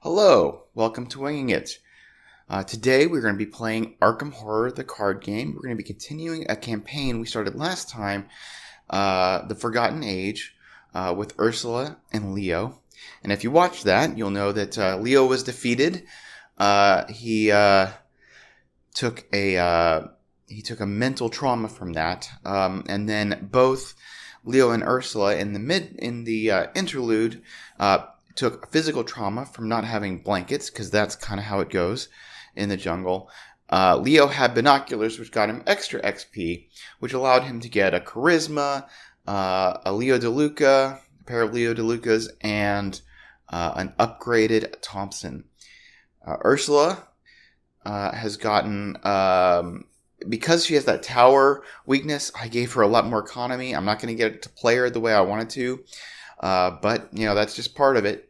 Hello, welcome to Winging It. Today we're going to be playing Arkham Horror, the card game. We're going to be continuing a campaign we started last time, The Forgotten Age, with Ursula and Leo. And if you watch that, you'll know that Leo was defeated. He took a mental trauma from that, and then both Leo and Ursula in the interlude took physical trauma from not having blankets, because that's kind of how it goes in the jungle. Leo had binoculars, which got him extra XP, which allowed him to get a charisma, a Leo DeLuca, a pair of Leo DeLucas, and an upgraded Thompson. Ursula has gotten, because she has that tower weakness, I gave her a lot more economy. I'm not going to get it to play her the way I wanted to. But, that's just part of it.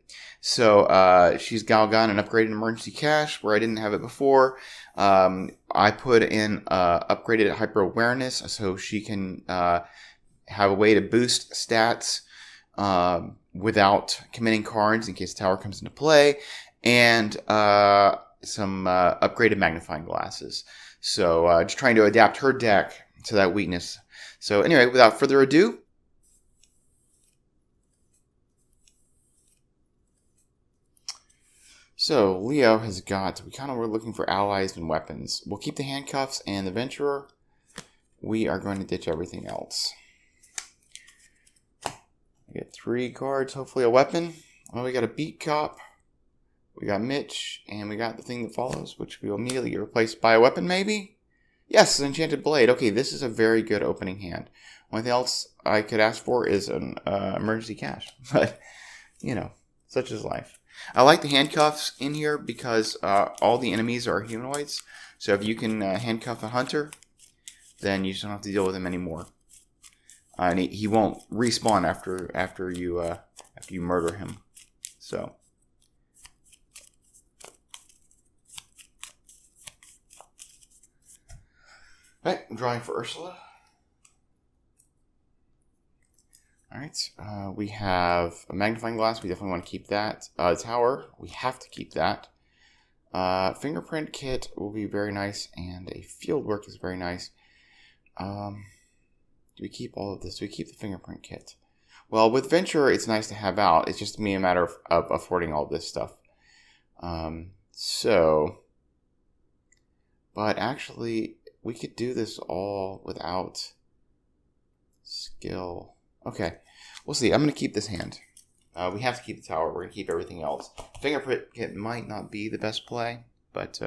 So she's got an upgraded emergency cash where I didn't have it before. I put in upgraded hyper awareness so she can have a way to boost stats without committing cards in case the tower comes into play. And some upgraded magnifying glasses. So just trying to adapt her deck to that weakness. So anyway, without further ado, so Leo has got, we kind of were looking for allies and weapons. We'll keep the handcuffs and the venturer. We are going to ditch everything else. We get 3 cards, hopefully a weapon. Well, we got a beat cop. We got Mitch, and we got the thing that follows, which we will immediately get replaced by a weapon, maybe? Yes, an enchanted blade. Okay, this is a very good opening hand. One thing else I could ask for is an emergency cash. But, such is life. I like the handcuffs in here because all the enemies are humanoids. So if you can handcuff a hunter, then you just don't have to deal with him anymore. And he won't respawn after you murder him. So. Alright, I'm drawing for Ursula. Alright, we have a magnifying glass. We definitely want to keep that. Tower, we have to keep that. Fingerprint kit will be very nice, and a field work is very nice. Do we keep all of this? Do we keep the fingerprint kit? Well, with Venture, it's nice to have out. It's just me a matter of affording all of this stuff. But actually, we could do this all without skill. Okay, we'll see. I'm going to keep this hand. We have to keep the tower. We're going to keep everything else. Fingerprint kit might not be the best play, but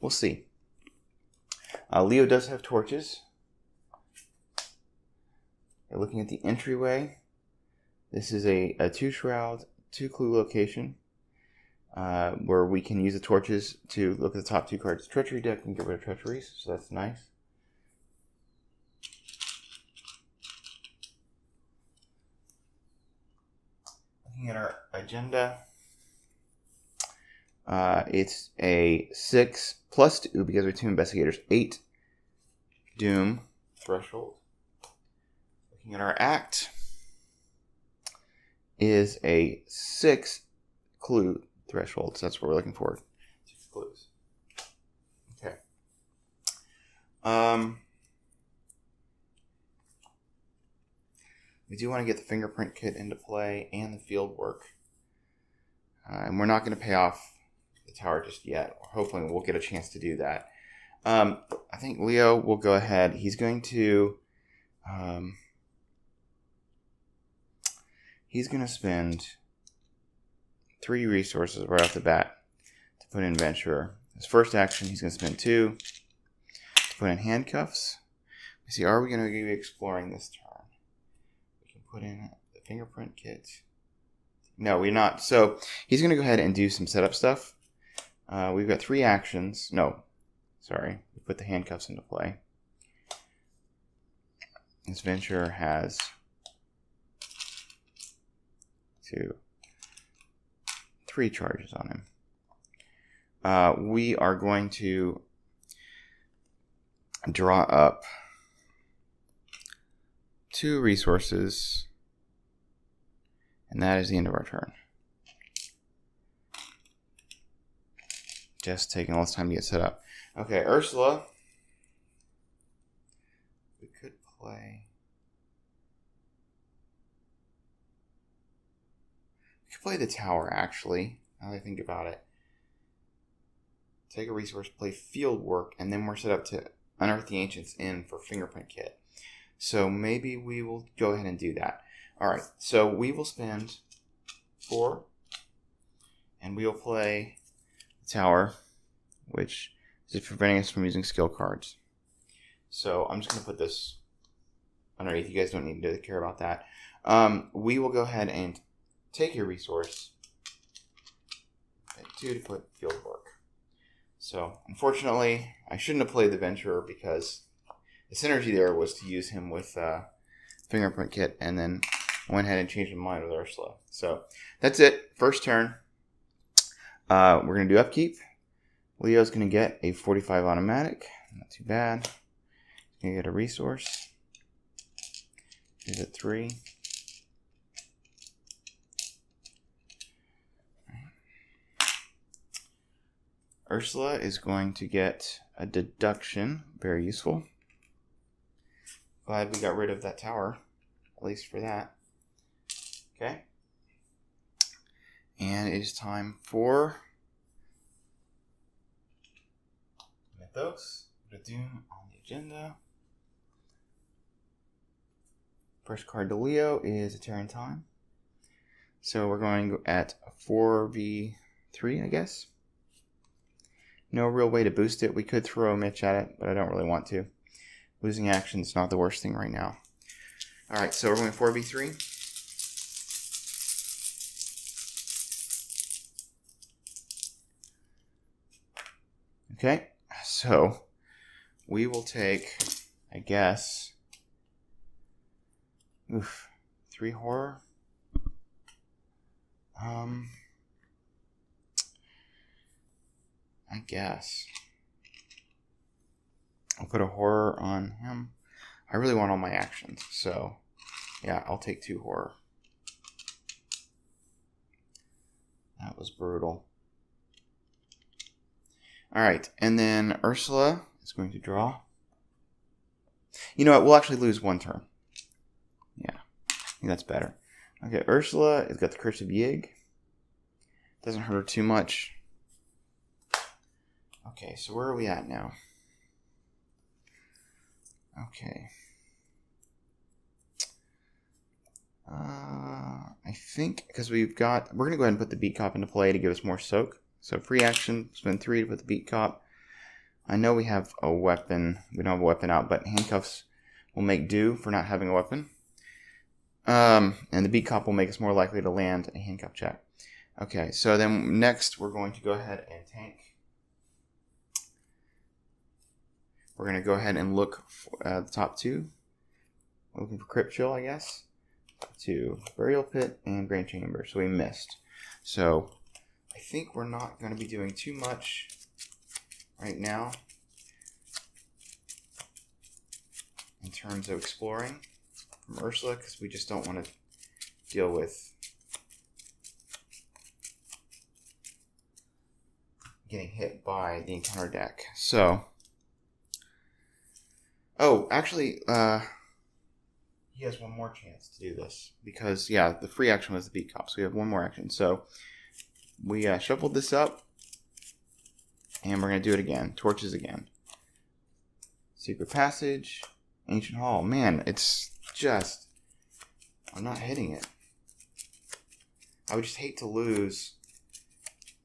we'll see. Leo does have torches. We're looking at the entryway. This is a 2-shroud, 2-clue location where we can use the torches to look at the top 2 cards. Treachery deck and get rid of treacheries, so that's nice. Looking at our agenda, it's a 6 plus 2 because we're 2 investigators. 8 doom threshold. Looking at our act, is a 6 clue threshold. So that's what we're looking for. 6 clues. Okay. We do want to get the fingerprint kit into play and the field work. And we're not going to pay off the tower just yet. Hopefully we'll get a chance to do that. I think Leo will go ahead. He's going to spend 3 resources right off the bat to put in Venturer. His first action, he's going to spend 2 to put in handcuffs. Let's see, are we going to be exploring this turn? Put in the fingerprint kit. No, we're not. So he's going to go ahead and do some setup stuff. We've got 3 actions. No, sorry. We put the handcuffs into play. This venture has 3 charges on him. We are going to draw up 2 resources, and that is the end of our turn. Just taking all this time to get set up. Okay, Ursula. We could play. We could play the tower, actually, now that I think about it. Take a resource, play field work, and then we're set up to unearth the Ancients Inn for fingerprint kit. So maybe we will go ahead and do that. Alright, so we will spend 4, and we will play the tower, which is preventing us from using skill cards. So I'm just going to put this underneath. You guys don't need to care about that. We will go ahead and take your resource. Pay 2 to put field work. So, unfortunately, I shouldn't have played the Venturer because the synergy there was to use him with fingerprint kit, and then went ahead and changed my mind with Ursula. So, that's it. First turn. We're going to do Upkeep. Leo's going to get a 45 automatic. Not too bad. He's going to get a resource. He's at 3. Ursula is going to get a deduction. Very useful. Glad we got rid of that tower. At least for that. Okay. And it is time for Mythos. Doom on the agenda. First card to Leo is a Terran Time. So we're going at 4v3, I guess. No real way to boost it. We could throw Mitch at it, but I don't really want to. Losing action is not the worst thing right now. Alright, so we're going 4v3. Okay, so we will take, I guess, 3 horror. I guess I'll put a horror on him. I really want all my actions, so yeah, I'll take 2 horror. That was brutal. Alright, and then Ursula is going to draw. You know what, we'll actually lose 1 turn. Yeah, I think that's better. Okay, Ursula has got the Curse of Yig. Doesn't hurt her too much. Okay, so where are we at now? Okay. I think, because we're going to go ahead and put the Beat Cop into play to give us more soak. So free action, spend 3 to put the Beat Cop. I know we have a weapon. We don't have a weapon out, but handcuffs will make do for not having a weapon. And the Beat Cop will make us more likely to land a handcuff check. Okay, so then next we're going to go ahead and tank. We're going to go ahead and look for the top 2. We're looking for Crypt Chill, I guess. 2, Burial Pit and Grand Chamber. So we missed. So I think we're not going to be doing too much right now in terms of exploring from Ursula, because we just don't want to deal with getting hit by the encounter deck. So, oh, actually, he has 1 more chance to do this because, yeah, the free action was the Beat Cop, so we have 1 more action. So we shuffled this up, and we're going to do it again. Torches again. Secret Passage, Ancient Hall. Man, it's just, I'm not hitting it. I would just hate to lose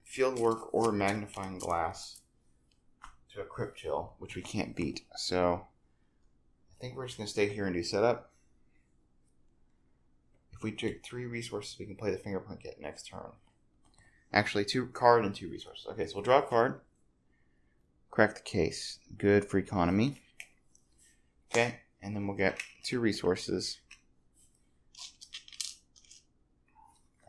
Field Work or Magnifying Glass to a Crypt Chill, which we can't beat. So I think we're just going to stay here and do setup. If we take 3 resources, we can play the Fingerprint Kit next turn. Actually, 2 card and 2 resources. Okay, so we'll draw a card. Crack the case. Good for economy. Okay, and then we'll get 2 resources.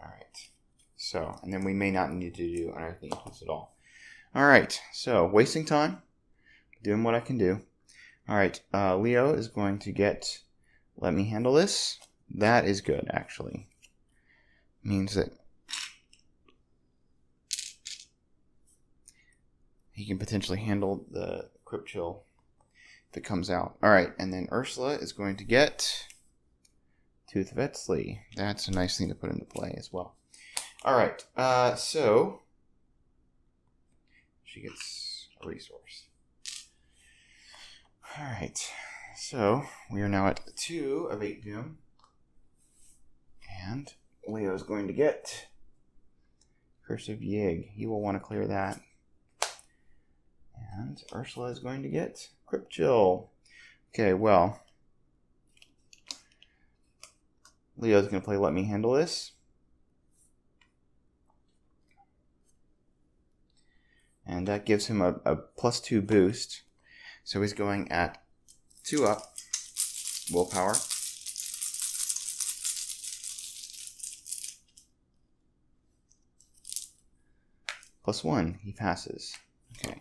Alright. So, and then we may not need to do anything else at all. Alright, so wasting time. Doing what I can do. Alright, Leo is going to get, let me handle this. That is good, actually. Means that he can potentially handle the Crypt Chill if it comes out. All right, and then Ursula is going to get Tooth of Eztli. That's a nice thing to put into play as well. All right, so she gets a resource. All right, so we are now at 2 of 8 doom. And Leo is going to get Curse of Yig. He will want to clear that. And Ursula is going to get Crypt Chill. Okay, well, Leo's going to play Let Me Handle This. And that gives him a +2 boost. So he's going at 2 up willpower. +1, he passes. Okay,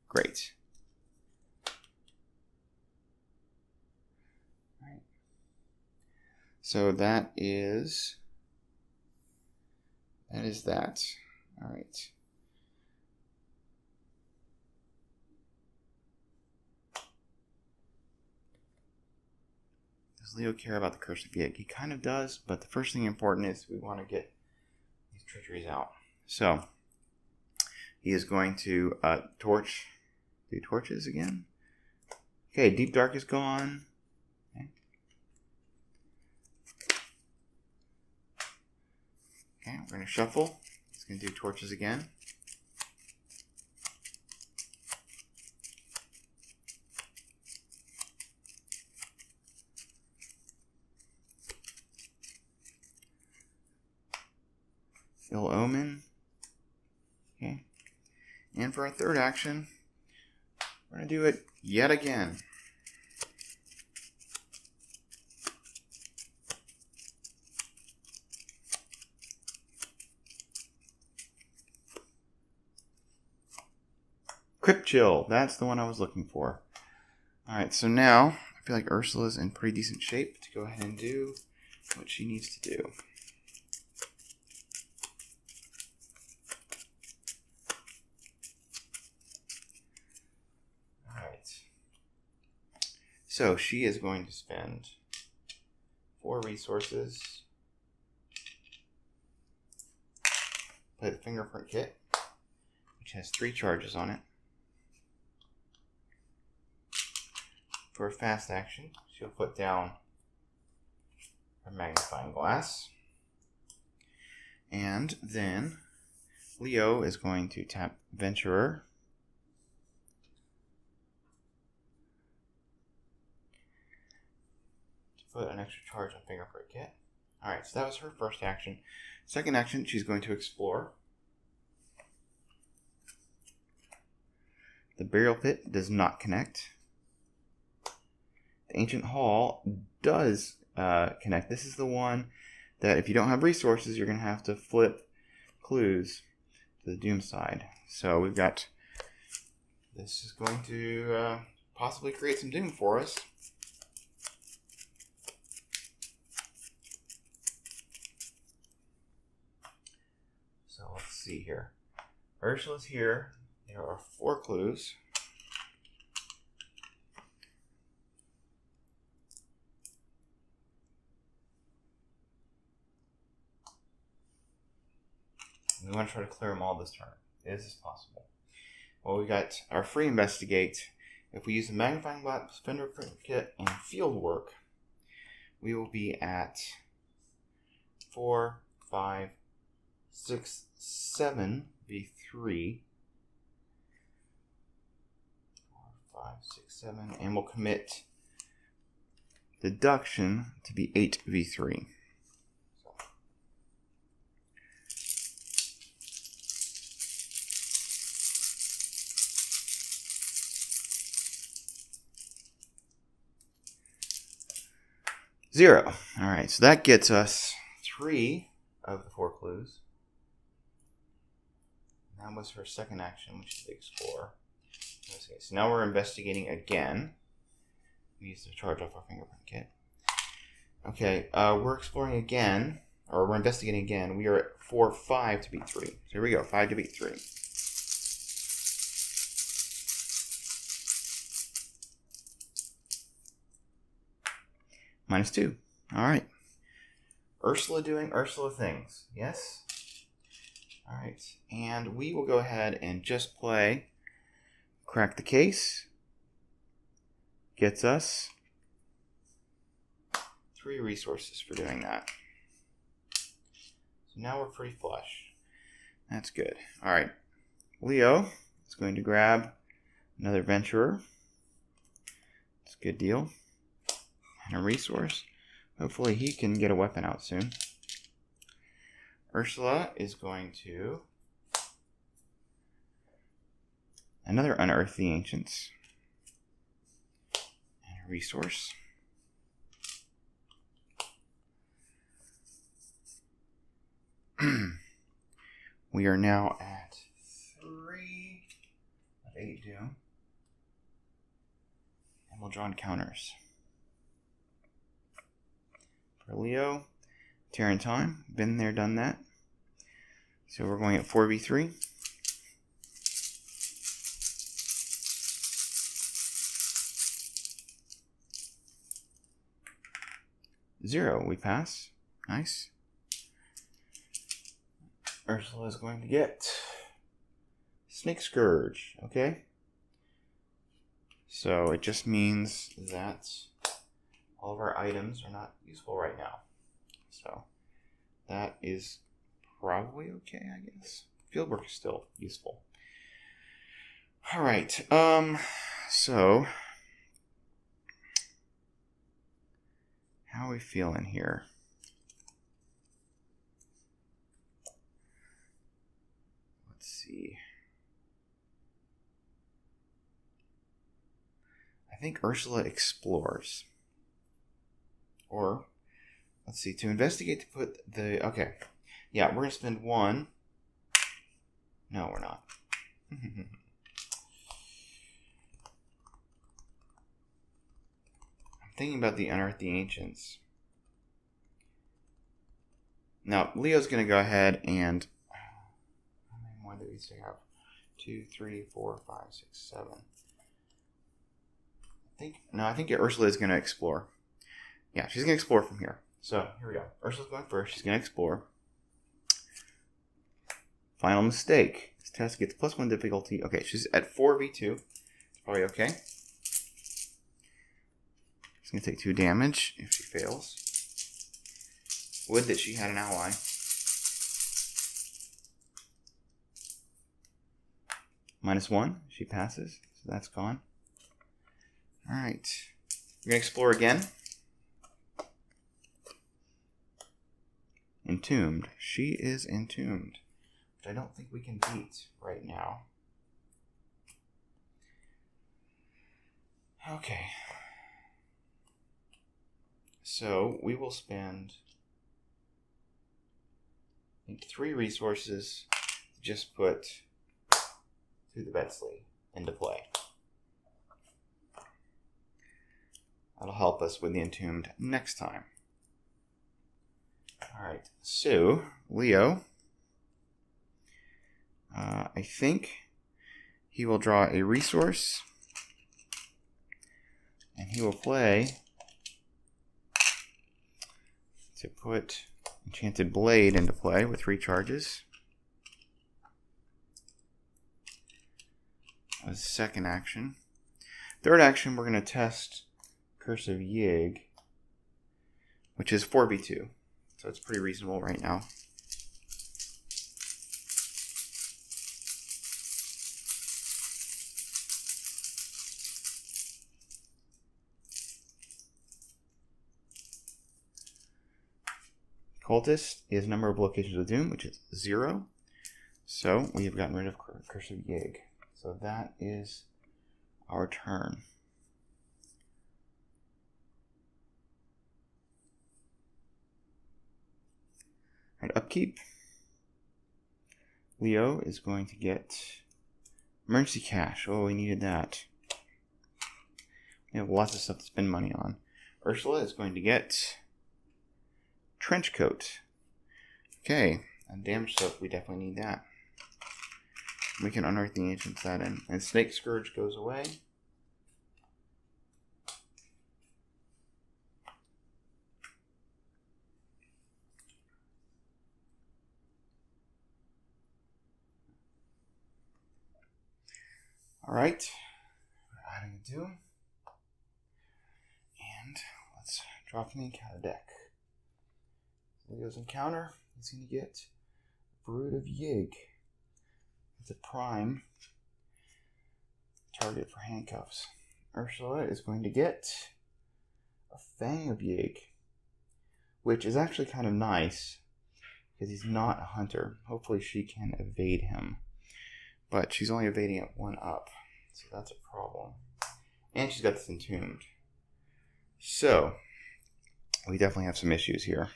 great. All right. So that is that. All right. Does Leo care about the Curse of Yig? He kind of does, but the first thing important is we want to get these treacheries out. So he is going to do torches again. Okay, Deep Dark is gone. Okay, we're going to shuffle. He's going to do torches again. Ill Omen. Okay. And for our third action, we're going to do it yet again. Crypt Chill. That's the one I was looking for. Alright, so now I feel like Ursula's in pretty decent shape to go ahead and do what she needs to do. So she is going to spend 4 resources. Play the Fingerprint Kit, which has 3 charges on it. For a fast action, she'll put down her magnifying glass. And then Leo is going to tap Venturer. Put an extra charge on Fingerprint Kit. Alright, so that was her first action. Second action, she's going to explore. The Burial Pit does not connect. The Ancient Hall does connect. This is the one that if you don't have resources, you're going to have to flip clues to the Doom side. So we've got... This is going to possibly create some Doom for us. See here. Ursula's here. There are 4 clues. We want to try to clear them all this turn. Is this possible? Well, we got our free investigate. If we use the magnifying glass, Fingerprint Kit, and field work, we will be at 4, 5, 6, 7 v3. 4, 5, 6, 7, and we'll commit deduction to be 8 v3. Zero. All right, so that gets us 3 of the 4 clues. That was her second action, which is the Explore. Okay, so now we're investigating again. We use the charge off our Fingerprint Kit. Okay, we're exploring again, or we're investigating again. We are at 4, 5 to beat 3. So here we go, 5 to beat 3. -2. All right. Ursula doing Ursula things. Yes? All right. And we will go ahead and just play Crack the Case. Gets us 3 resources for doing that. So now we're pretty flush. That's good. All right. Leo is going to grab another Venturer. It's a good deal. And a resource. Hopefully he can get a weapon out soon. Ursula is going to another Unearth the Ancients. And a resource. We are now at 3 of 8 doom. And we'll draw encounters. For Leo, Terran time. Been there, done that. So we're going at 4v3. Zero, we pass. Nice. Ursula is going to get Snake Scourge, okay? So it just means that all of our items are not useful right now. So that is probably okay, I guess. Fieldwork is still useful. All right. So how are we feeling here? Let's see. I think Ursula explores. Or, let's see, to investigate, to put the, okay. Yeah, we're going to spend 1. No, we're not. I'm thinking about the Unearth the Ancients. Now, Leo's going to go ahead and, how many more do we still have? 2, 3, 4, 5, 6, 7. I think Ursula is going to explore. Yeah, she's going to explore from here. So, here we go. Ursula's going first. She's going to explore. Final mistake. This test gets +1 difficulty. Okay, she's at 4v2. It's probably okay. She's going to take 2 damage if she fails. Would that she had an ally. -1. She passes. So that's gone. Alright. We're going to explore again. Entombed. She is entombed. Which I don't think we can beat right now. Okay. So we will spend, I think, 3 resources to just put through the Eztli into play. That'll help us with the entombed next time. Alright, so Leo, I think he will draw a resource, and he will play to put Enchanted Blade into play with 3 charges. As a second action. Third action, we're going to test Curse of Yig, which is 4v2. So it's pretty reasonable right now. Cultist is number of locations of doom, which is 0. So we have gotten rid of Curse of Yig. So that is our turn. Alright, Upkeep. Leo is going to get emergency cash. Oh, we needed that. We have lots of stuff to spend money on. Ursula is going to get trench coat. Okay, and damage soak, we definitely need that. We can unearth the ancients that in. And Snake Scourge goes away. All right, we're adding a Doom. And let's drop in the encounter deck. Leo's encounter, he's going to get Brood of Yig. It's a prime target for handcuffs. Ursula is going to get a Fang of Yig, which is actually kind of nice because he's not a hunter. Hopefully she can evade him. But she's only evading at 1 up, so that's a problem. And she's got this Entombed. So, we definitely have some issues here.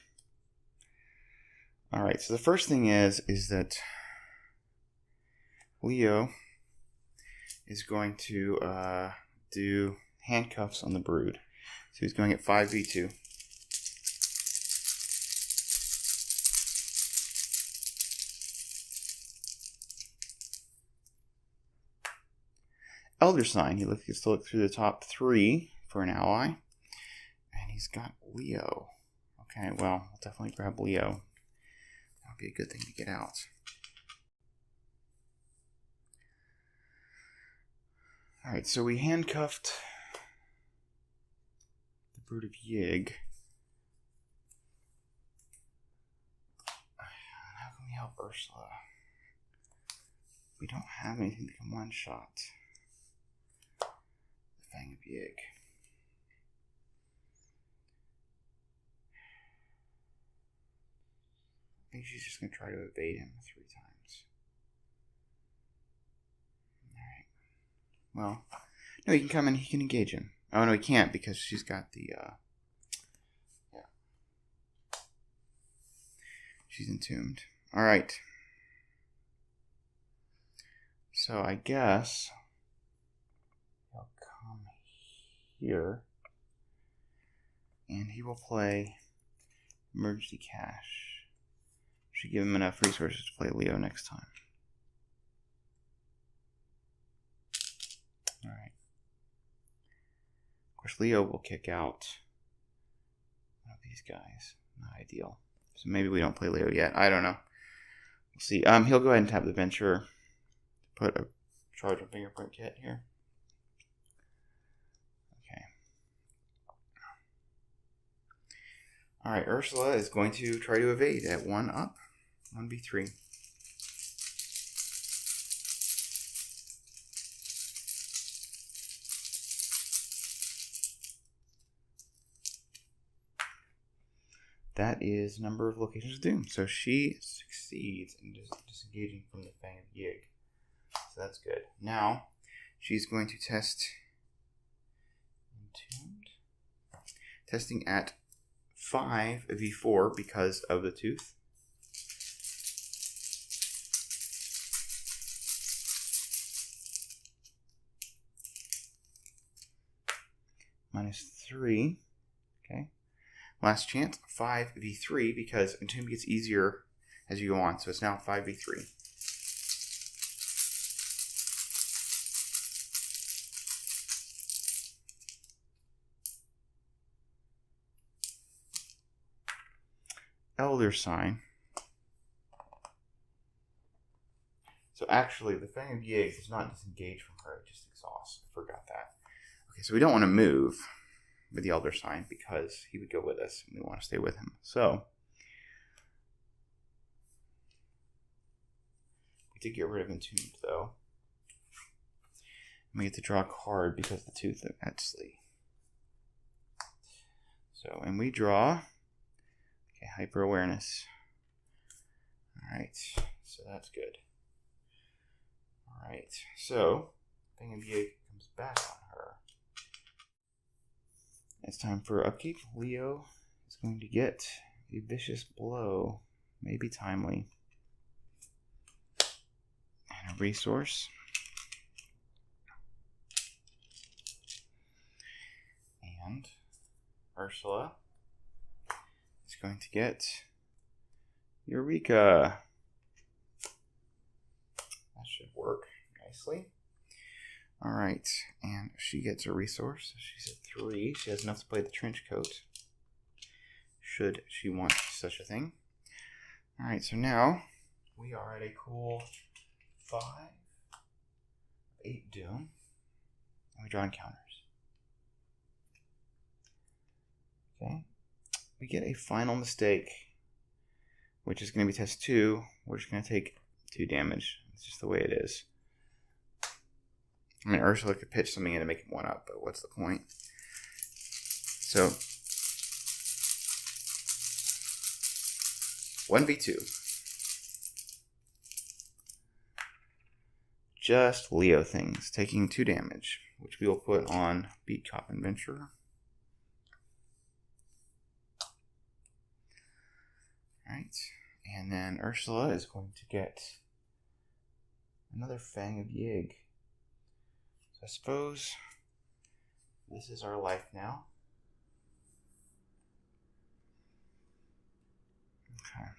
Alright, so the first thing is that Leo is going to do handcuffs on the Brood. So he's going at 5v2. Elder Sign, he gets to look through the top 3 for an ally. And he's got Leo. Okay, well, I'll definitely grab Leo. That'll be a good thing to get out. Alright, so we handcuffed the Brood of Yig. How can we help Ursula? We don't have anything that can one-shot the Fang of Yig. I think she's just going to try to evade him 3 times. Alright. Well, no, he can come and he can engage him. Oh, no, he can't because she's got the, yeah. She's entombed. Alright. So I guess he'll come here and he will play Emergency Cash. Should give him enough resources to play Leo next time. Alright. Of course, Leo will kick out one of these guys. Not ideal. So maybe we don't play Leo yet. I don't know. We'll see. He'll go ahead and tap the Venture. Put a charge on Fingerprint Kit here. Okay. Alright, Ursula is going to try to evade at 1 up. 1v3. That is number of locations of doom. So she succeeds in disengaging from the Fang of Yig. So that's good. Now, she's going to test Entombed. Testing at 5v4 because of the tooth. -3. Okay. Last chance, 5v3 because Entombed gets easier as you go on. So it's now 5v3. Elder Sign. So actually, the Fang of Yig does not disengage from her, it just exhausts. I forgot that. Okay, so we don't want to move with the Elder Sign because he would go with us and we want to stay with him. So, we did get rid of Entombed though. And we get to draw a card because of the Tooth of Eztli. So, and we draw... Okay, Hyper Awareness. Alright, so that's good. Alright, so Fang of Yig comes back on her. It's time for Upkeep. Leo is going to get a Vicious Blow. Maybe timely. And a resource. And Ursula is going to get Eureka. That should work nicely. Alright, and she gets a resource. She's at 3. She has enough to play the Trench Coat. Should she want such a thing. Alright, so now we are at a cool 5, 8 doom. And we draw encounters. Okay. We get a final mistake, which is going to be test 2. We're just going to take 2 damage. It's just the way it is. I mean, Ursula could pitch something in to make it 1 up, but what's the point? So, 1v2. Just Leo things, taking 2 damage, which we will put on Beat Cop Adventurer. Alright, and then Ursula is going to get another Fang of Yig. So I suppose this is our life now. Okay.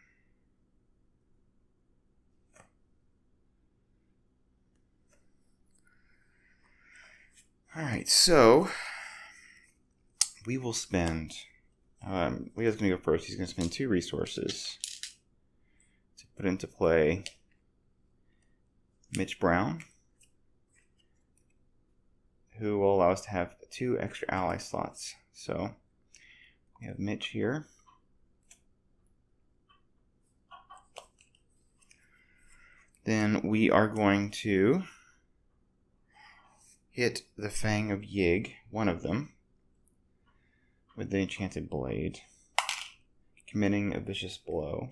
Alright, so we will spend, Leo's going to go first. He's going to spend 2 resources to put into play Mitch Brown, who will allow us to have 2 extra ally slots. So we have Mitch here. Then we are going to hit the Fang of Yig, one of them, with the Enchanted Blade, committing a vicious blow.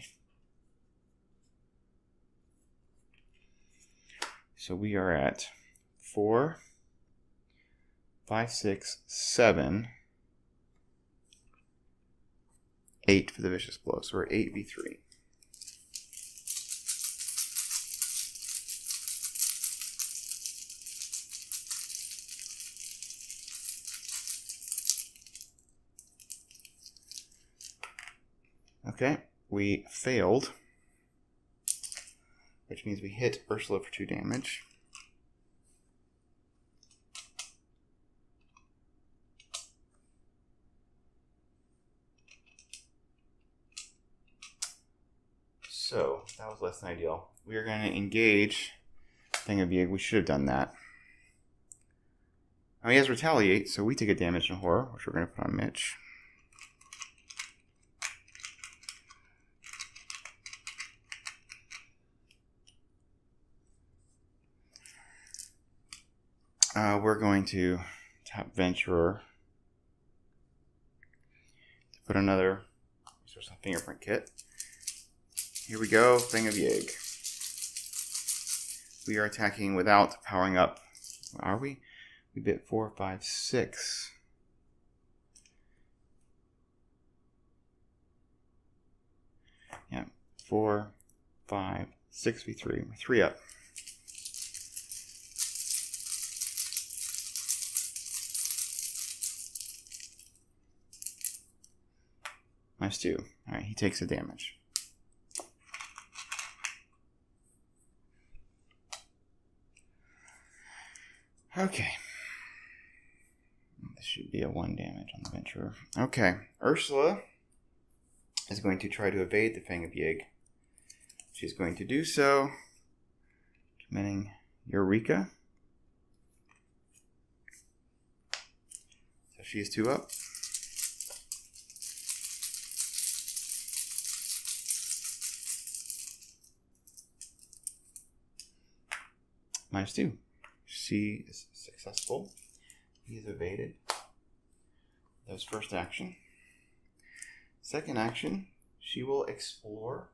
So we are at 4, 5, 6, 7, 8 for the vicious blow. So we're 8v3. Okay, we failed, which means we hit Ursula for 2 damage. So, that was less than ideal. We are going to engage Thing of Yig. We should have done that. Now he has Retaliate, so we take a damage in Horror, which we're going to put on Mitch. We're going to tap Venturer to put another resource on Fingerprint Kit. Here we go, Thing of Yig. We are attacking without powering up. Are we? We bit 4, 5, 6. Yeah, 4, 5, 6v3. We're 3 up. Nice 2. Alright, he takes the damage. Okay. This should be a 1 damage on the Venturer. Okay. Ursula is going to try to evade the Fang of Yig. She's going to do so, committing Eureka. So she's 2 up. Minus 2. She is successful. He is evaded. That was first action. Second action, she will explore.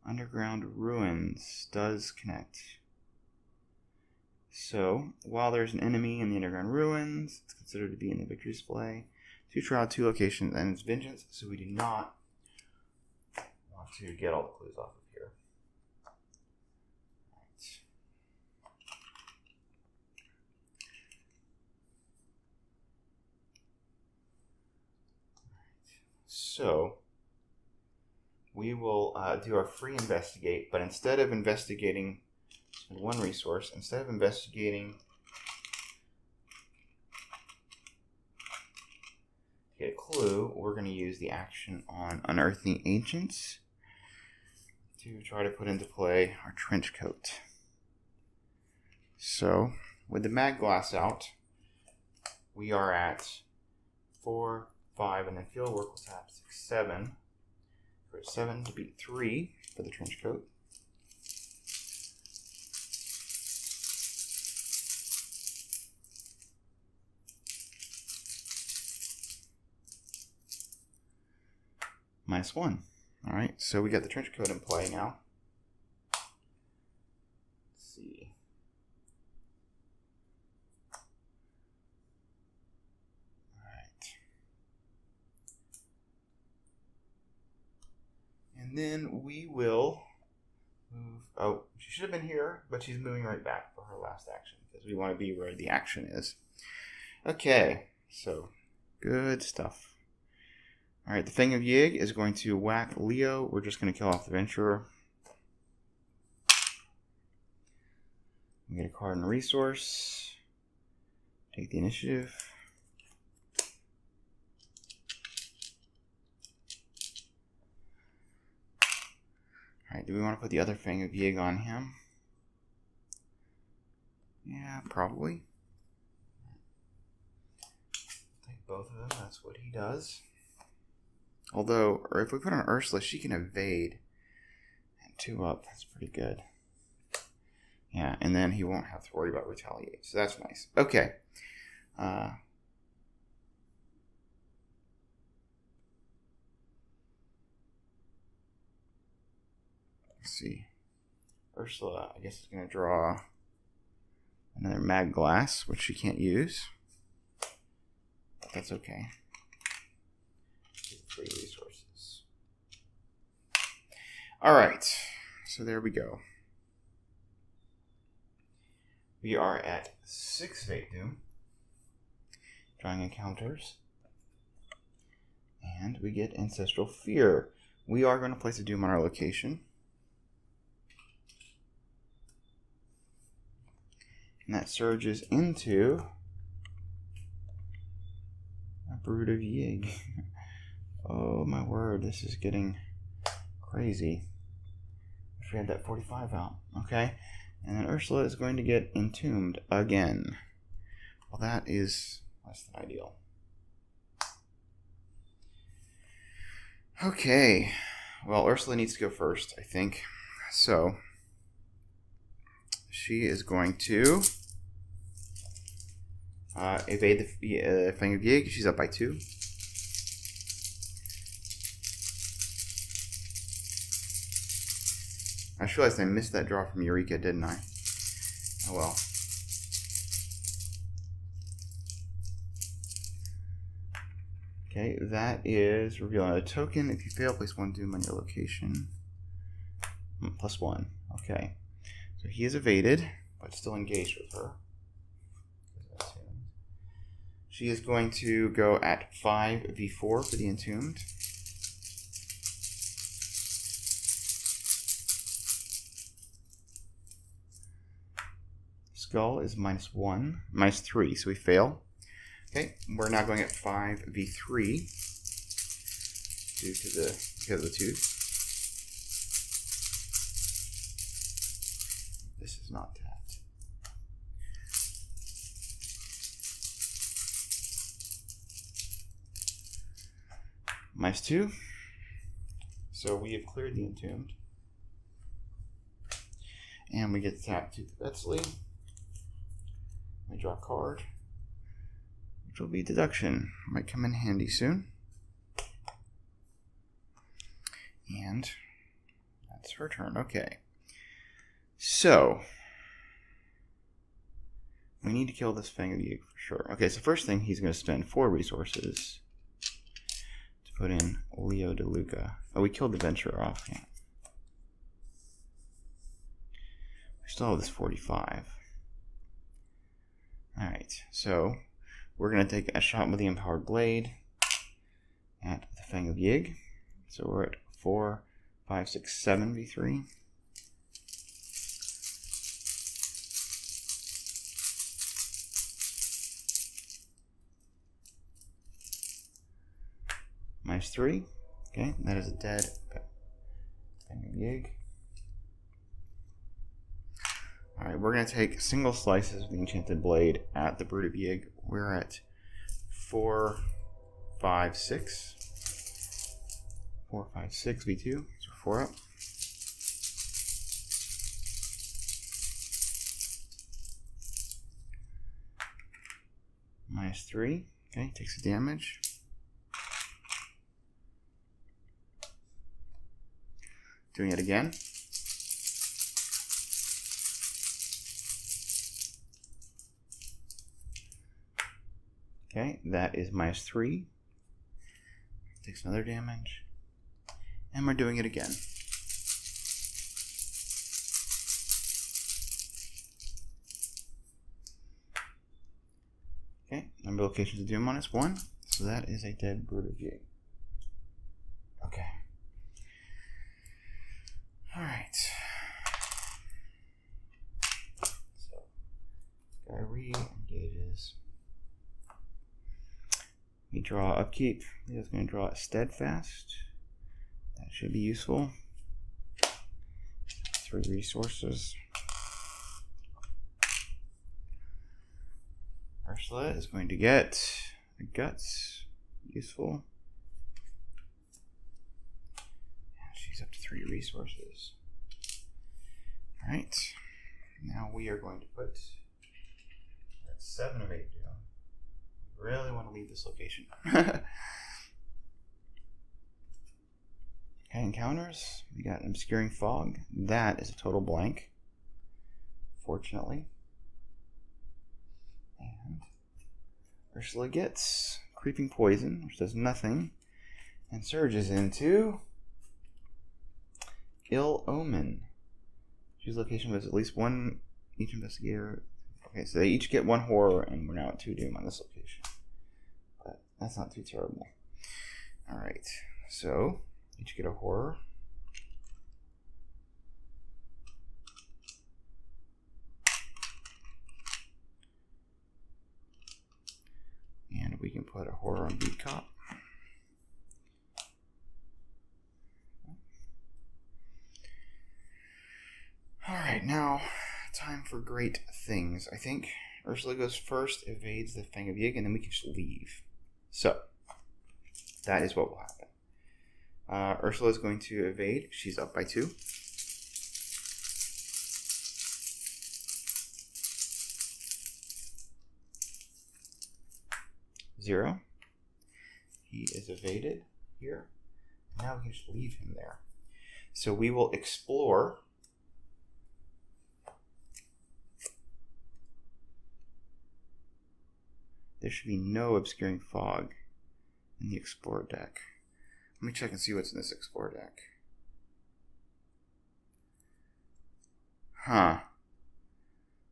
Underground Ruins does connect. So, while there's an enemy in the Underground Ruins, it's considered to be in the victory display. 2 trial, 2 locations, and it's vengeance, so we do not want to get all the clues off of here. Right. So, we will do our free investigate, but instead of investigating, spend 1 resource, instead of investigating to get a clue, we're going to use the action on Unearthing Ancients to try to put into play our trench coat. So, with the mag glass out, we are at 4, 5, and then field work will tap 6, 7. For 7 to beat 3 for the trench coat. -1. Alright, so we got the trench coat in play now. Let's see. Alright. And then we will move. Oh, she should have been here, but she's moving right back for her last action because we want to be where the action is. Okay, so good stuff. Alright, the Fang of Yig is going to whack Leo. We're just going to kill off the Venturer. We get a card and a resource. Take the initiative. Alright, do we want to put the other Fang of Yig on him? Yeah, probably. Take both of them, that's what he does. Although, or if we put on Ursula, she can evade. And 2 up, that's pretty good. Yeah, and then he won't have to worry about retaliate. So that's nice. Okay. Let's see. Ursula, I guess, is going to draw another mag glass, which she can't use. But that's okay. 3 resources. Alright, so there we go. We are at 6 Fate Doom. Drawing encounters. And we get Ancestral Fear. We are going to place a Doom on our location. And that surges into a Brood of Yig. Oh my word, this is getting crazy. Wish we had that 45 out. Okay. And then Ursula is going to get entombed again. Well, that is less than ideal. Okay. Well, Ursula needs to go first, I think. So, she is going to evade the Fang of Yig. She's up by 2. I just realized I missed that draw from Eureka, didn't I? Oh well. Okay, that is revealing a token. If you fail, place 1 Doom on your location. +1. Okay. So he is evaded, but still engaged with her. She is going to go at 5v4 for the Entombed. Skull is -1, -3, so we fail. Okay, we're now going at 5v3 because of the tooth. This is not tapped. -2. So we have cleared the Entombed. And we get tapped to the Eztli. We draw a card, which will be Deduction. Might come in handy soon. And that's her turn. Okay. So, we need to kill this Fang of Yig for sure. Okay, so first thing, he's going to spend 4 resources to put in Leo DeLuca. Oh, we killed the Venturer off. Yeah. We still have this 45. Alright, so we're going to take a shot with the Empowered Blade at the Fang of Yig. So we're at 4, 5, 6, 7 v3. -3. Okay, that is a dead Fang of Yig. we're going to take single slices of the Enchanted Blade at the Brood of Yig. We're at 4, 5, 6. 4, 5, 6 V2. So 4 up. -3. Okay, takes the damage. Doing it again. Okay, that is -3. Takes another damage. And we're doing it again. Okay, number of locations to do -1. So that is a dead Brood of Yig. Okay. Alright. So, gotta re-engages. We draw Upkeep. Leo's going to draw a Steadfast. That should be useful. 3 resources. Ursula is going to get a Guts. Useful. And she's up to 3 resources. Alright. Now we are going to put that 7 of 8 down. Really want to leave this location. Okay, encounters. We got an Obscuring Fog. That is a total blank, fortunately. And Ursula gets Creeping Poison, which does nothing, and surges into Ill Omen. Choose location with at least 1 each investigator. Okay, so they each get 1 horror, and we're now at 2 doom on this location. But that's not too terrible. Alright, so each get a horror. And we can put a horror on Beat Cop. Alright, now time for great things. I think Ursula goes first, evades the Fang of Yig, and then we can just leave. So, that is what will happen. Ursula is going to evade. She's up by 2. Zero. He is evaded here. Now we can just leave him there. So we will explore. There should be no Obscuring Fog in the Explore deck. Let me check and see what's in this Explore deck. Huh.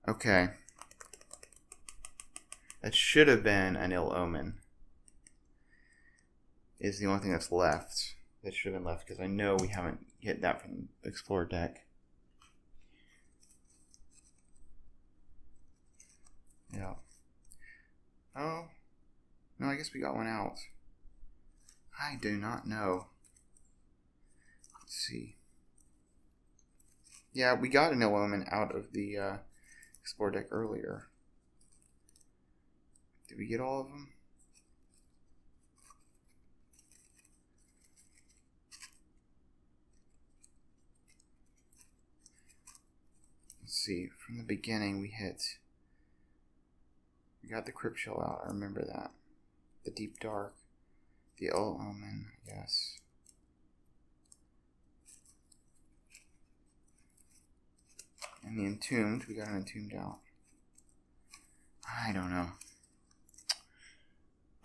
Okay. That should have been an Ill Omen. Is the only thing that's left. That should have been left, because I know we haven't hit that from the Explore deck. Yeah. Oh. No, I guess we got one out. I do not know. Let's see. Yeah, we got an Ill Omen out of the Explore deck earlier. Did we get all of them? Let's see. From the beginning, we got the Crypt Shell out. I remember that. The Deep Dark. The Ill Omen. Yes. And the Entombed. We got an Entombed out. I don't know.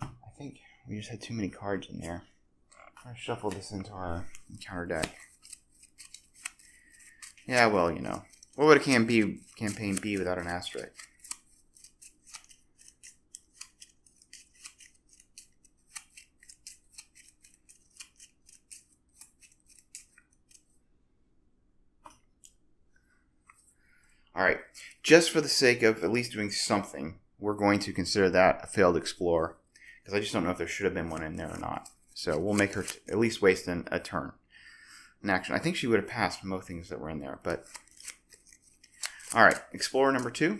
I think we just had too many cards in there. I'll shuffle this into our encounter deck. Yeah, well, you know. What would a campaign be without an asterisk? Alright, just for the sake of at least doing something, we're going to consider that a failed explore. Because I just don't know if there should have been one in there or not. So we'll make her at least waste a turn. An action. I think she would have passed most things that were in there, but... All right, Explorer number 2.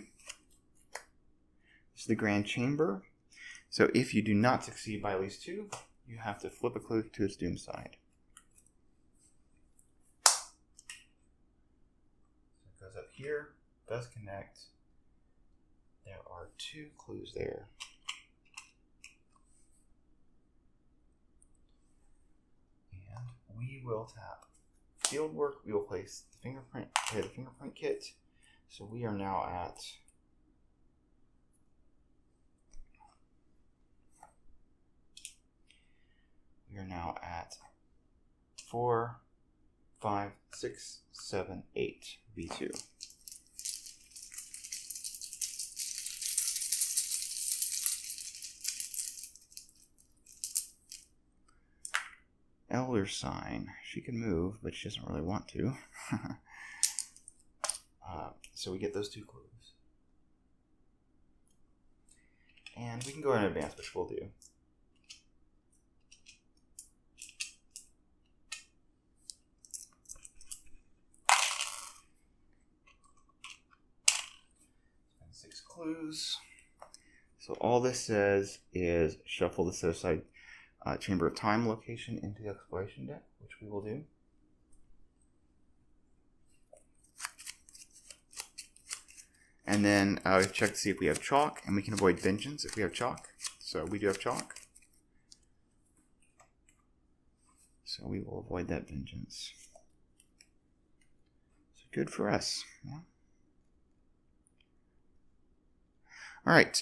This is the Grand Chamber. So if you do not succeed by at least 2, you have to flip a clue to its doom side. So it goes up here, does connect. There are 2 clues there. And we will tap Fieldwork. We will place the fingerprint kit. So we are now at We are now at 4, 5, 6, 7, 8, V2. Elder sign. She can move, but she doesn't really want to. So we get those 2 clues. And we can go ahead and advance, which we'll do. Clues. So all this says is shuffle the set aside Chamber of Time location into the exploration deck, which we will do. And then check to see if we have chalk, and we can avoid vengeance if we have chalk. So we do have chalk. So we will avoid that vengeance. So good for us. Yeah. All right.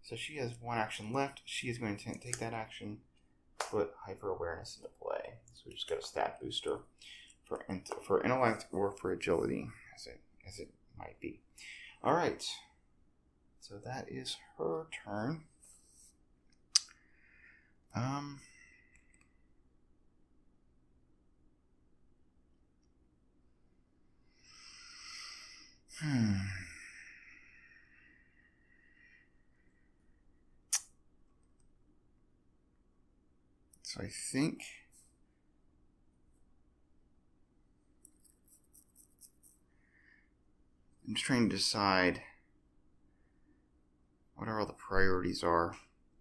So she has 1 action left. She is going to take that action, put hyper awareness into play. So we just got a stat booster for intellect or for agility, as it might be. All right. So that is her turn. So I think I'm just trying to decide what all the priorities are,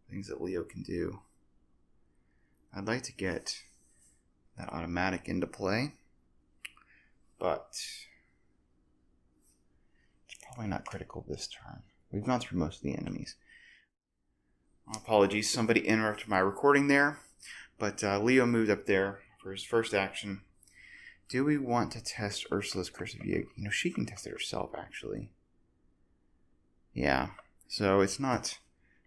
things that Leo can do. I'd like to get that automatic into play, but it's probably not critical this turn. We've gone through most of the enemies. Apologies, somebody interrupted my recording there, but Leo moved up there for his first action. Do we want to test Ursula's Curse of Yig? You know, she can test it herself, actually. Yeah, so it's not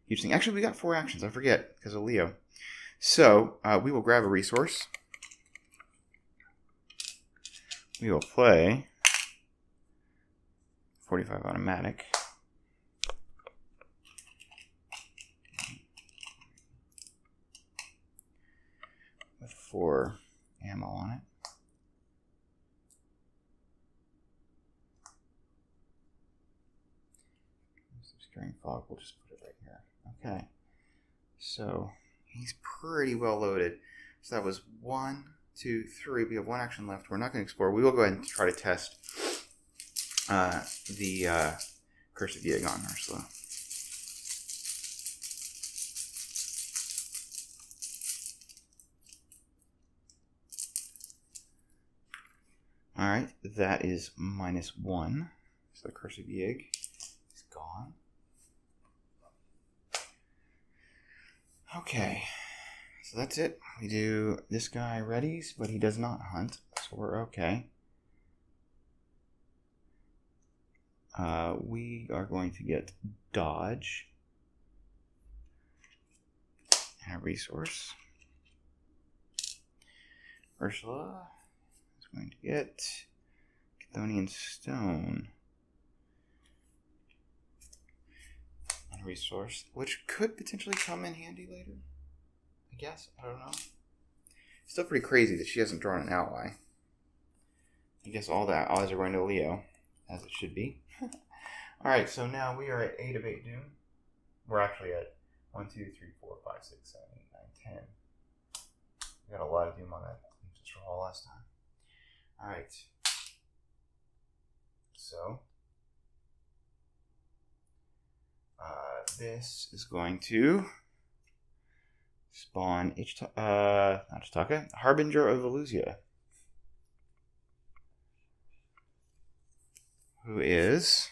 a huge thing. Actually, we got 4 actions, I forget, because of Leo. So, we will grab a resource. We will play 45 automatic. With 4 ammo on it. Obscuring fog, we'll just put it right here. Okay. So, he's pretty well loaded. So that was 1, 2, 3. We have 1 action left. We're not going to explore. We will go ahead and try to test the Curse of Yig on Ursula. Alright, that is -1. So the Curse of Yig is gone. Okay, so that's it. We do this guy readies, but he does not hunt, so we're okay. We are going to get dodge and a resource. Ursula is going to get Chthonian stone and a resource, which could potentially come in handy later. I guess. I don't know. Still pretty crazy that she hasn't drawn an ally. I guess all the allies are going to Leo, as it should be. Alright, so now we are at 8 of 8 doom. We're actually at 1, 2, 3, 4, 5, 6, 7, 8, 9, 10. We got a lot of doom on that just roll last time. Alright. so this is going to spawn not Chitaka, Harbinger of Elusia, who is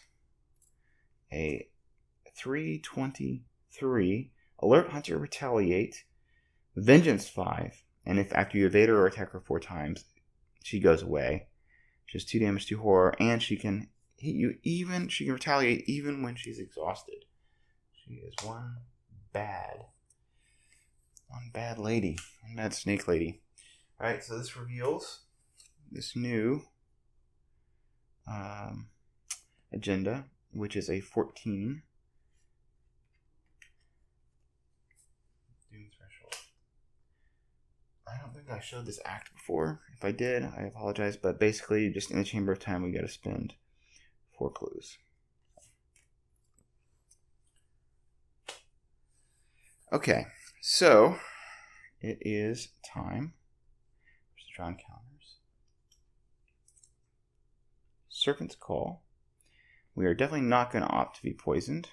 a 3/23 alert, hunter, retaliate, vengeance 5, and if after you evade her or attack her 4 times, she goes away. She has 2 damage, 2 horror, and she can hit you even. She can retaliate even when she's exhausted. She is one bad lady, one bad snake lady. All right, so this reveals this new agenda, which is a 14 doom threshold. I don't think I showed this act before. If I did, I apologize, but basically just in the Chamber of Time we got to spend 4 clues. Okay, so it is time to draw encounters. Serpent's Call. We are definitely not going to opt to be poisoned.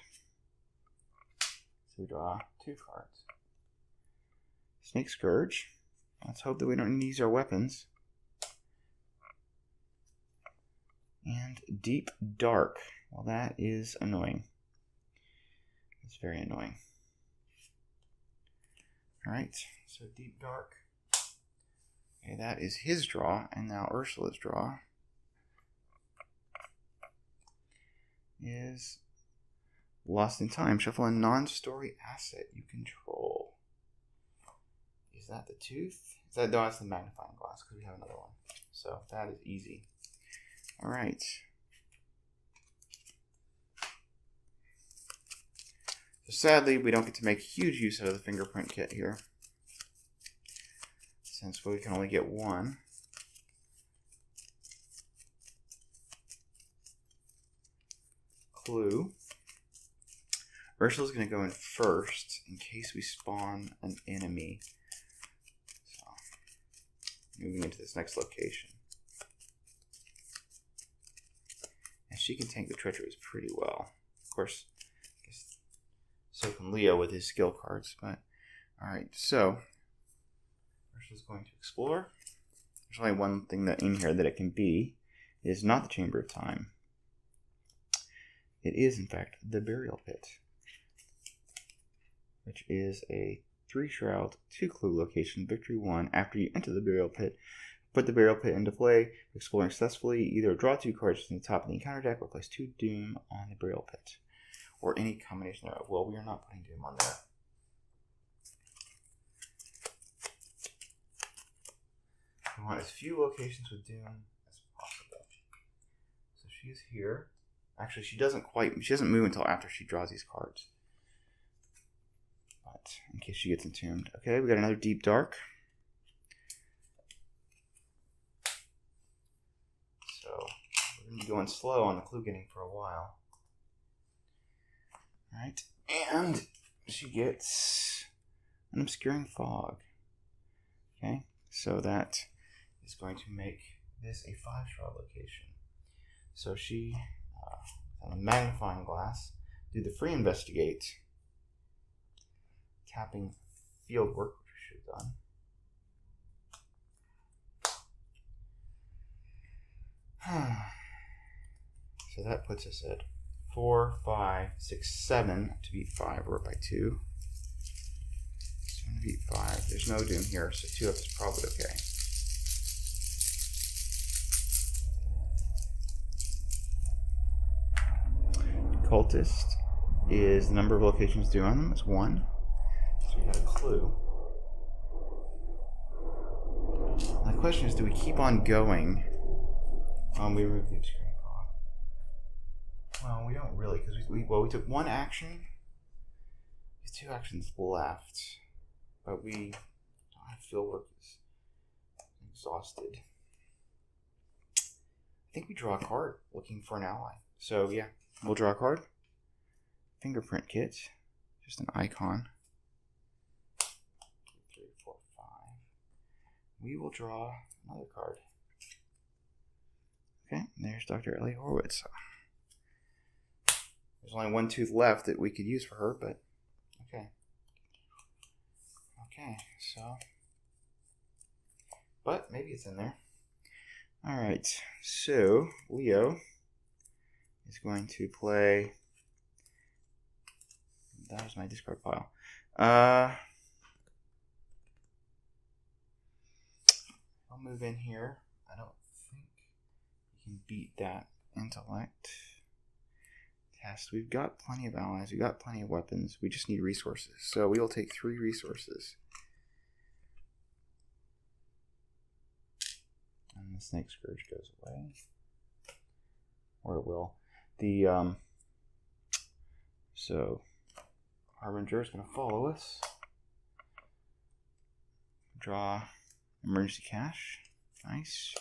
So we draw 2 cards. Snake Scourge. Let's hope that we don't need to use our weapons. And Deep Dark. Well, that is annoying. It's very annoying. Alright, so Deep Dark. Okay, that is his draw, and now Ursula's draw is Lost in Time. Shuffle a non-story asset you control. Is that the tooth? No, that's the magnifying glass, because we have another one. So that is easy. Alright. So sadly, we don't get to make huge use out of the fingerprint kit here, since we can only get 1. Clue. Ursula's going to go in first in case we spawn an enemy. So, moving into this next location. And she can tank the treacheries pretty well. Of course, I guess so can Leo with his skill cards. But alright, so Ursula's going to explore. There's only one thing that in here that it can be. It is not the Chamber of Time. It is, in fact, the Burial Pit, which is a 3 shroud, 2 clue location, victory 1. After you enter the Burial Pit, put the Burial Pit into play. Exploring successfully, either draw 2 cards from the top of the encounter deck or place 2 Doom on the Burial Pit, or any combination thereof. Well, we are not putting Doom on there. We want as few locations with Doom as possible. So she's here. Actually, she doesn't move until after she draws these cards. But in case she gets entombed. Okay, we got another Deep Dark. So we're going to be going slow on the clue getting for a while. Alright, and she gets an Obscuring Fog. Okay, so that is going to make this a 5-shroud location. So she, on a magnifying glass, do the free investigate, tapping field work, which we should have done. So that puts us at 4, 5, 6, 7 to beat 5. We're up by 2. 7 to beat 5. There's no Doom here, so 2 up is probably okay. Cultist is the number of locations Doom on them. It's 1. So we got a clue. My question is, do we keep on going? We remove the Obscuring Fog. Well, we don't really, because we took 1 action. There's 2 actions left, but we don't have fieldwork is exhausted. I think we draw a card looking for an ally. So yeah, we'll draw a card. Fingerprint kit, just an icon. 2, 3, 4, 5. We will draw another card. Okay, there's Dr. Ellie Horowitz. There's only one tooth left that we could use for her, but okay. Okay, so... But maybe it's in there. Alright, so Leo is going to play... That was my discard pile. I'll move in here. I don't think you can beat that intellect test. We've got plenty of allies. We've got plenty of weapons. We just need resources. So we will take 3 resources. And the Snake Scourge goes away. Or it will. So Harbinger is going to follow us. Draw emergency cash. Nice.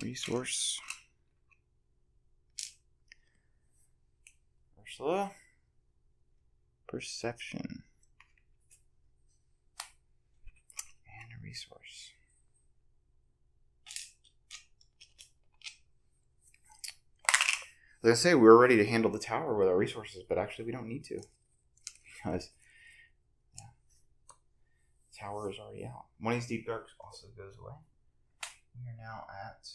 Resource. Ursula. Perception. And a resource. I was going to say we were ready to handle the tower with our resources, but actually we don't need to. Because the tower is already out. One of these deep darks also goes away. We are now at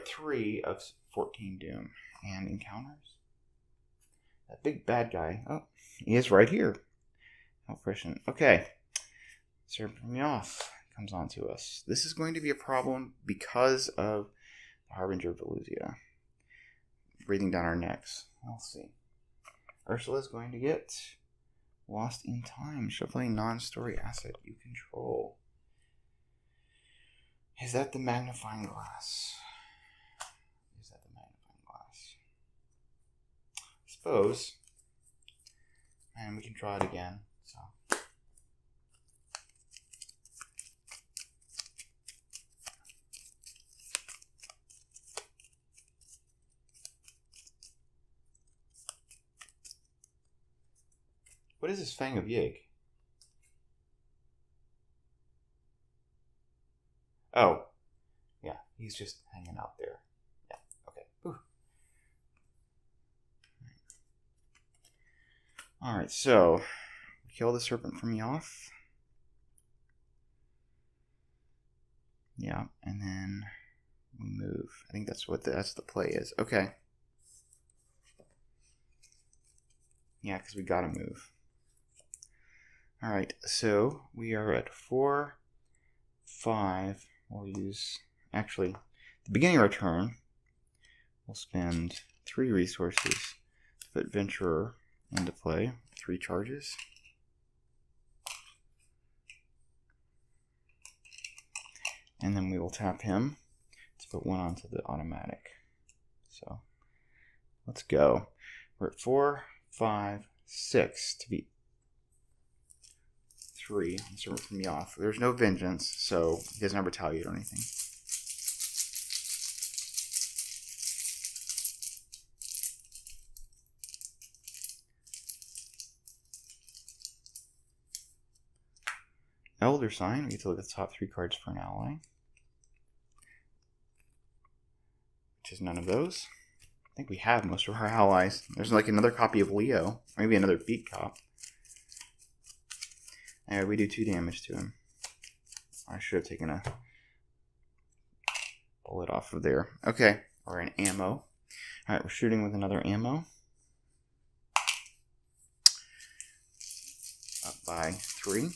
3 of 14 doom. And encounters. That big bad guy. Oh, he is right here. How prescient. Okay. Serpent me off. Comes on to us. This is going to be a problem because of the Harbinger of Velusia breathing down our necks. We'll see. Ursula is going to get lost in time. Shuffling non-story asset you control. Is that the magnifying glass? Is that the magnifying glass? I suppose. And we can try it again. So. What is this Fang of Yig? Oh. Yeah, he's just hanging out there. Yeah, okay. Ooh. Alright, so kill the serpent from Yoth. Yeah, and then we move. I think that's what that's the play is. Okay. Yeah, because we gotta move. Alright, so we are at 4, 5. We'll use, actually, the beginning of our turn, we'll spend 3 resources to put Venturer into play. 3 charges. And then we will tap him to put 1 onto the automatic. So, let's go. We're at 4, 5, 6 to beat 3. Servant from Yoth. There's no vengeance, so he doesn't have retaliate or anything. Elder Sign. We get to look at the top 3 cards for an ally. Which is none of those. I think we have most of our allies. There's like another copy of Leo. Maybe another beat cop. Anyway, we do 2 damage to him. I should have taken a bullet off of there. Okay, or an ammo. Alright, we're shooting with another ammo. Up by 3.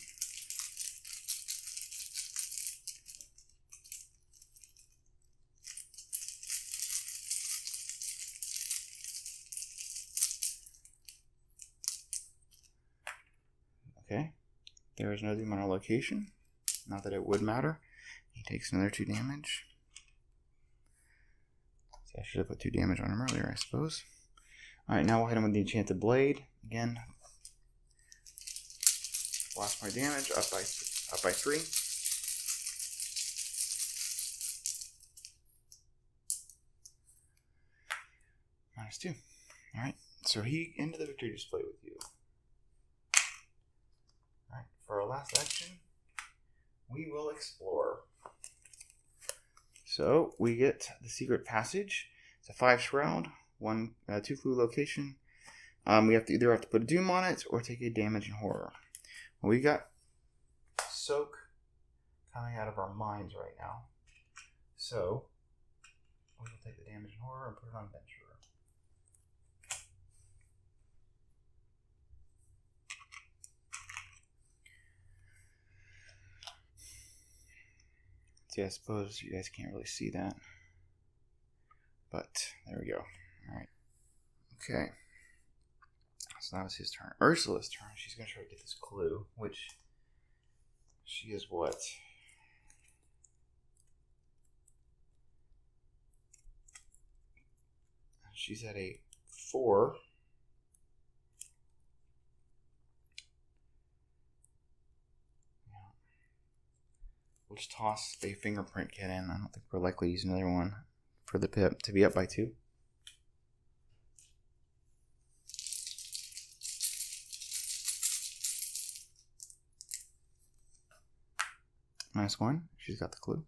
Okay. There is no doom on our location. Not that it would matter. He takes another 2 damage. See, I should have put 2 damage on him earlier, I suppose. Alright, now we'll hit him with the Enchanted Blade. Again. Lost my damage. Up by 3. -2. Alright, so he ended the victory display with you. Alright, for our last action, we will explore. So we get the secret passage. It's a 5 shroud, 2 clue location. We have to either put a doom on it or take a damage and horror. Well, we got soak coming out of our minds right now. So we will take the damage and horror and put it on Venturer. See, I suppose you guys can't really see that. But there we go. Alright. Okay. So that was his turn. Ursula's turn. She's going to try to get this clue, which she is what? She's at a 4. We'll just toss a fingerprint kit in. I don't think we're likely to use another one for the pip to be up by 2. Nice one. She's got the clue.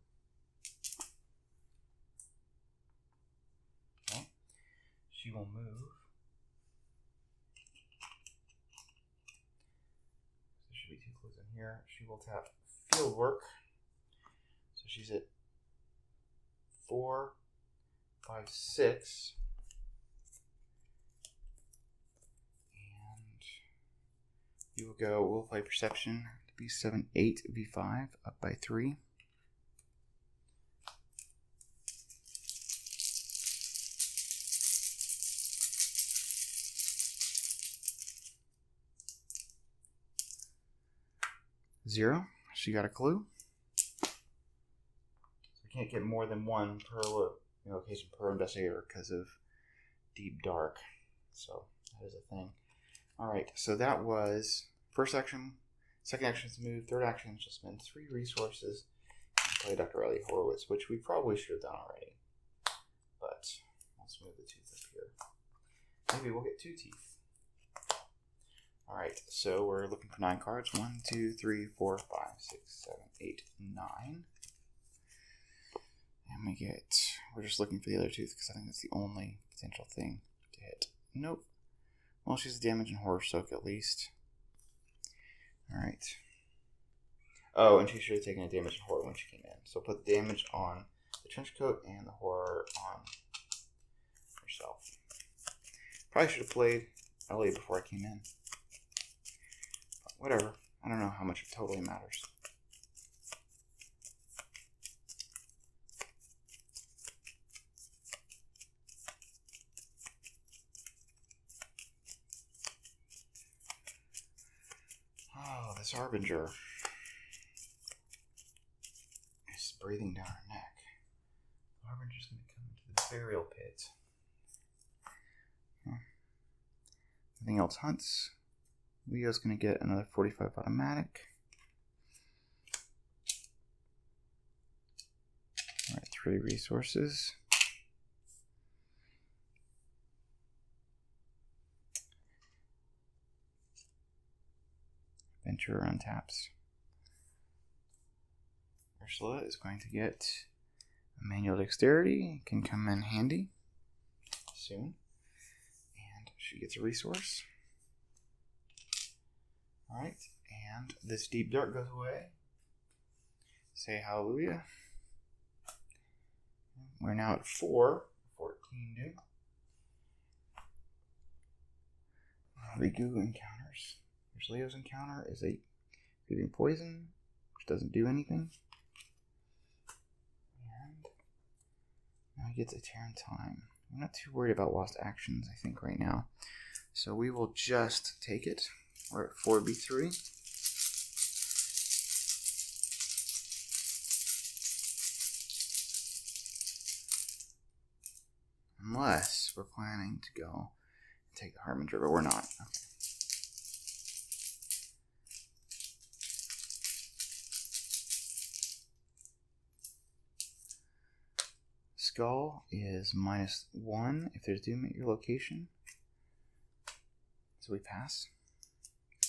Okay. She will move. There should be 2 clues in here. She will tap field work. So she's at 4, 5, 6. And you will go, we'll play perception. B7, 8, V5, up by 3. Zero. She got a clue. So we can't get more than 1 per location per investigator because of deep dark. So that is a thing. All right. So that was first action. Second action is move. Third action is just spend 3 resources and play Dr. Ellie Horowitz, which we probably should have done already. But let's move the tooth up here. Maybe we'll get 2 teeth. Alright, so we're looking for 9 cards. 1, 2, 3, 4, 5, 6, 7, 8, 9. And we're just looking for the other tooth because I think that's the only potential thing to hit. Nope. Well, she's a damage and horror soak at least. Alright. Oh, and she should have taken a damage and horror when she came in. So put the damage on the trench coat and the horror on herself. Probably should have played Ellie before I came in. But whatever. I don't know how much it totally matters. Oh, this Harbinger is breathing down her neck. The Harbinger's going to come into the burial pit. Nothing else hunts. Leo's going to get another 45 automatic. Alright, 3 resources. Venture untaps. Ursula is going to get a manual dexterity. Can come in handy soon. And she gets a resource. Alright, and this deep dark goes away. Say hallelujah. We're now at 4. 14 due. The goo encounters. There's Leo's encounter is a giving poison, which doesn't do anything. And now he gets a Terran time. I'm not too worried about lost actions, I think, right now. So we will just take it. We're at 4B3. Unless we're planning to go and take the Harbinger, but we're not. Okay. Skull is -1 if there's doom at your location. So we pass.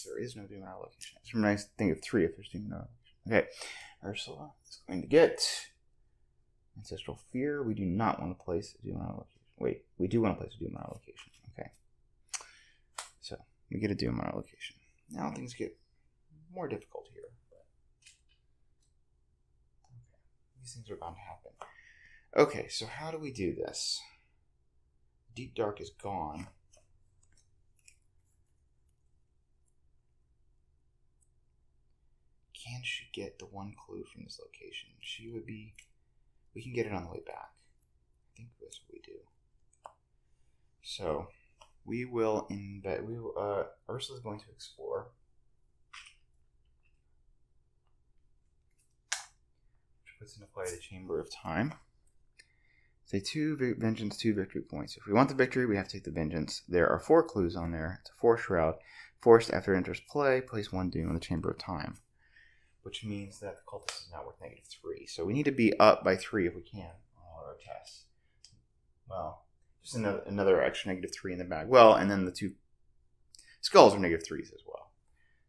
there is no doom in our location. It's a nice thing of 3 if there's doom in our location. Okay, Ursula is going to get Ancestral Fear. We do not want to place a doom in our location. Wait, we do want to place a doom in our location. Okay. So, we get a doom in our location. Now things get more difficult here. Okay. These things are bound to happen. Okay, so how do we do this? Deep Dark is gone. Can she get the 1 clue from this location? She would be... We can get it on the way back. I think that's what we do. So, we will embed... Ursula's going to explore. Which puts into play the Chamber of Time. Say 2 vengeance, 2 victory points. If we want the victory, we have to take the vengeance. There are 4 clues on there. It's a 4 shroud. Forced after it enters play, place 1 doom on the Chamber of Time. Which means that the cultist is now worth -3. So we need to be up by 3 if we can on all our tests. Well, just another extra -3 in the bag. Well, and then the 2 skulls are -3s as well.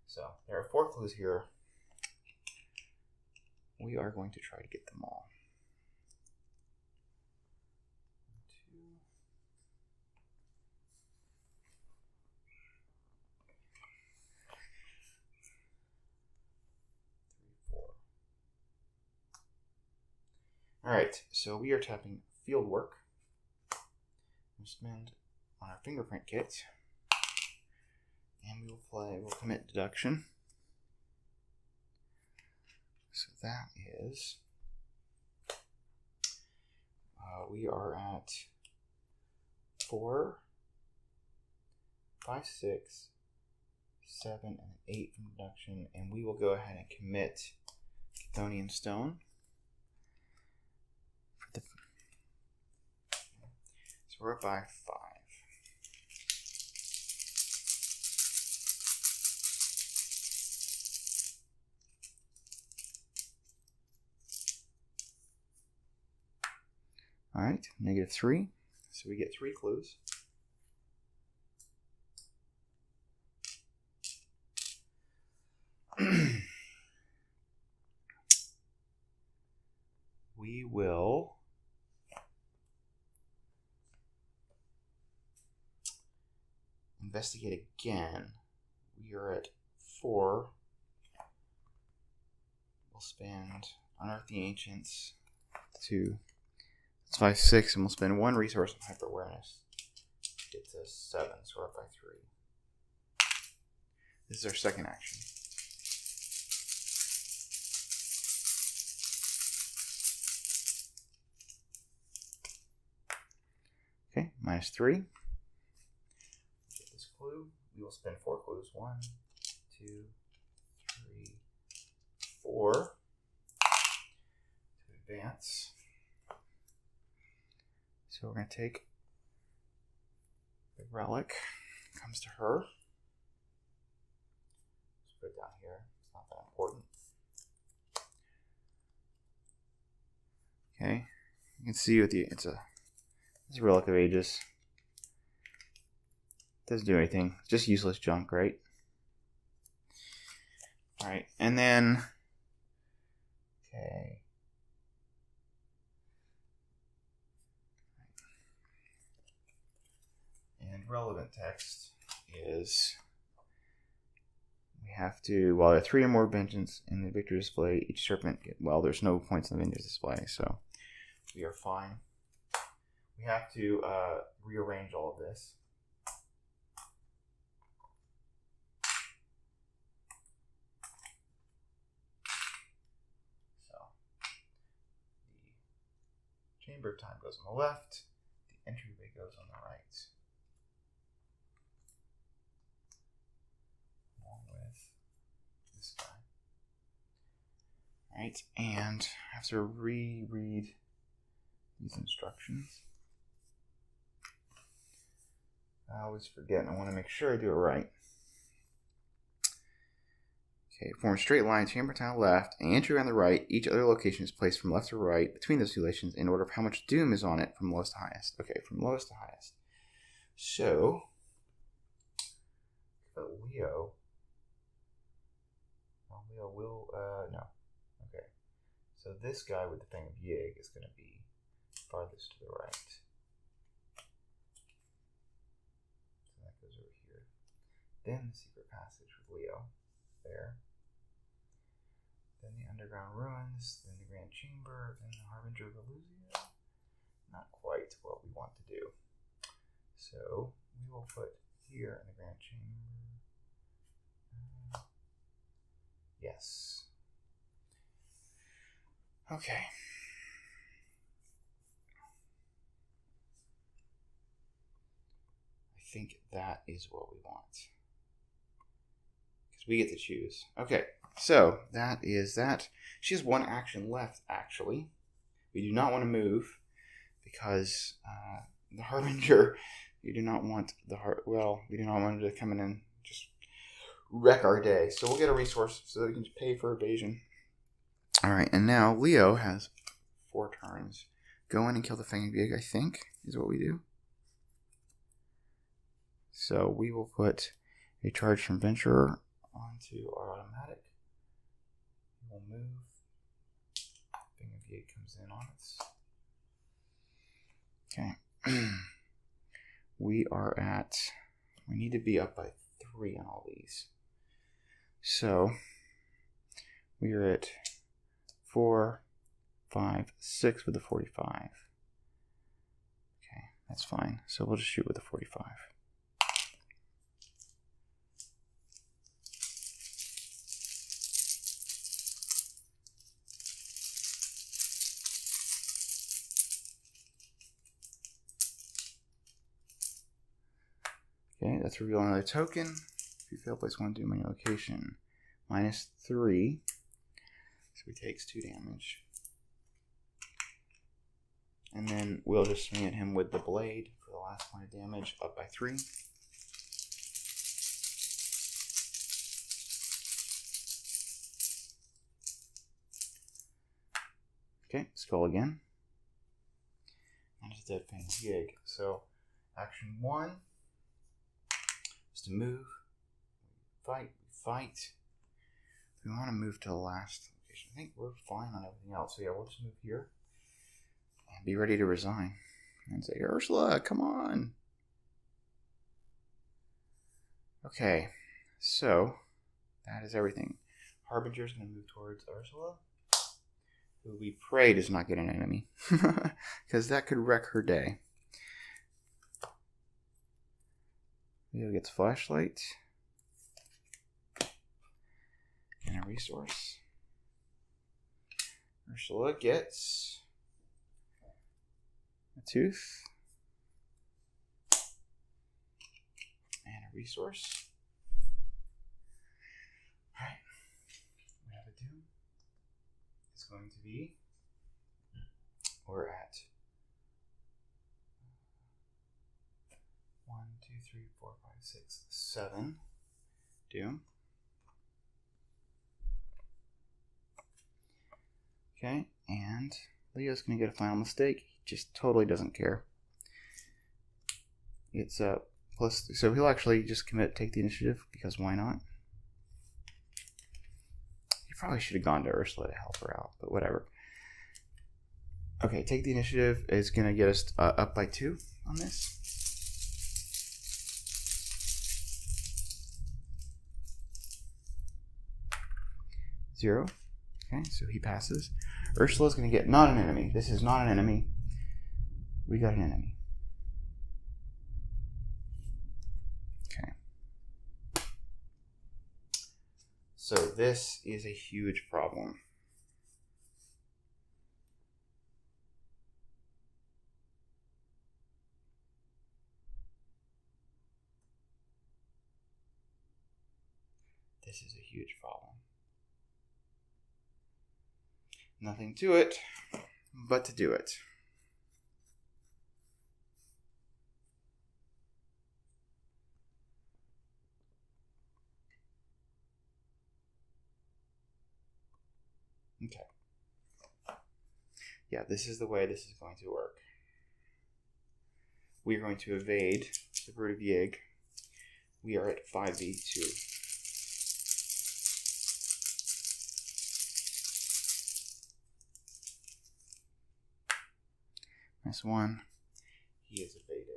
So there are 4 clues here. We are going to try to get them all. 2, 3, 4. Alright, so we are tapping Field Work. We'll spend on our fingerprint kit. And we'll commit deduction. So that is, we are at 4, 5, 6, 7, and 8 from deduction, and we will go ahead and commit Chthonian Stone. So we're up by 5. Alright, -3. So we get 3 clues. We will investigate again. We are at 4. We'll spend Unearth the Ancients to 5, 6, and we'll spend 1 resource on Hyper Awareness. Get to 7, so we're up by 3. This is our second action. Okay, -3. Get this clue. We will spend 4 clues. 1, 2, 3, 4 to advance. So we're going to take the relic. Comes to her. Let's put it down here. It's not that important. Okay. You can see with it's a Relic of Ages. Doesn't do anything. It's just useless junk, right? Alright, and then okay. And relevant text is we have to, while there are 3 or more vengeance in the victory display, each serpent well, there's no points in the vengeance display, so we are fine. We have to rearrange all of this. So the Chamber of Time goes on the left, the entryway goes on the right. Along with this guy. Alright, and I have to reread these instructions. I always forget, and I want to make sure I do it right. Okay, form a straight line, chamber to the left, and entry on the right. Each other location is placed from left to right between those 2 locations in order of how much doom is on it from lowest to highest. Okay, from lowest to highest. So, Leo Leo will, no. Okay. So this guy with the Fang of Yig is going to be farthest to the right. So that goes over here. Then the secret passage with Leo. There. Then the underground ruins. Then the Grand Chamber. Then the Harbinger of Illusia. Not quite what we want to do. So we will put here in the Grand Chamber. Yes. Okay. I think that is what we want. Because we get to choose. Okay, so that is that. She has one action left, actually. We do not want to move because the Harbinger, we do not want we do not want it to come in and just wreck our day. So we'll get a resource so that we can pay for evasion. Alright, and now Leo has 4 turns. Go in and kill the Fang of Yig, I think, is what we do. So we will put a charge from Venturer onto our automatic. We'll move. Fang of Yig comes in on us. Okay. We need to be up by 3 on all these. So we are at 4, 5, 6 with the 45. Okay, that's fine. So we'll just shoot with the 45. Okay, that's reveal another token. If you fail, place 1 doom on your location. -3. So he takes 2 damage. And then we'll just swing at him with the blade for the last point of damage, up by 3. Okay, skull again. And it's dead Fang Yig. So action 1 is to move. Fight. We want to move to the last location. I think we're fine on everything else. So yeah, we'll just move here. And be ready to resign. And say, Ursula, come on. Okay, so that is everything. Harbinger's going to move towards Ursula, who we pray does not get an enemy. Because that could wreck her day. Leo gets flashlight. And a resource. Ursula gets a tooth. And a resource. Alright. We have a doom. It's going to be. We're at 1, 2, 3, 4, 5, 6, 7. Doom. Okay, and Leo's going to get a final mistake. He just totally doesn't care. It's plus, so he'll actually just take the initiative, because why not? He probably should have gone to Ursula to help her out, but whatever. Okay, take the initiative is going to get us up by 2 on this. Zero. Okay, so he passes. Ursula's going to get not an enemy. This is not an enemy. We got an enemy. Okay. So this is a huge problem. This is a huge problem. Nothing to it, but to do it. Okay. Yeah, this is the way this is going to work. We are going to evade the Brood of Yig. We are at 5v2. -1. He is evaded.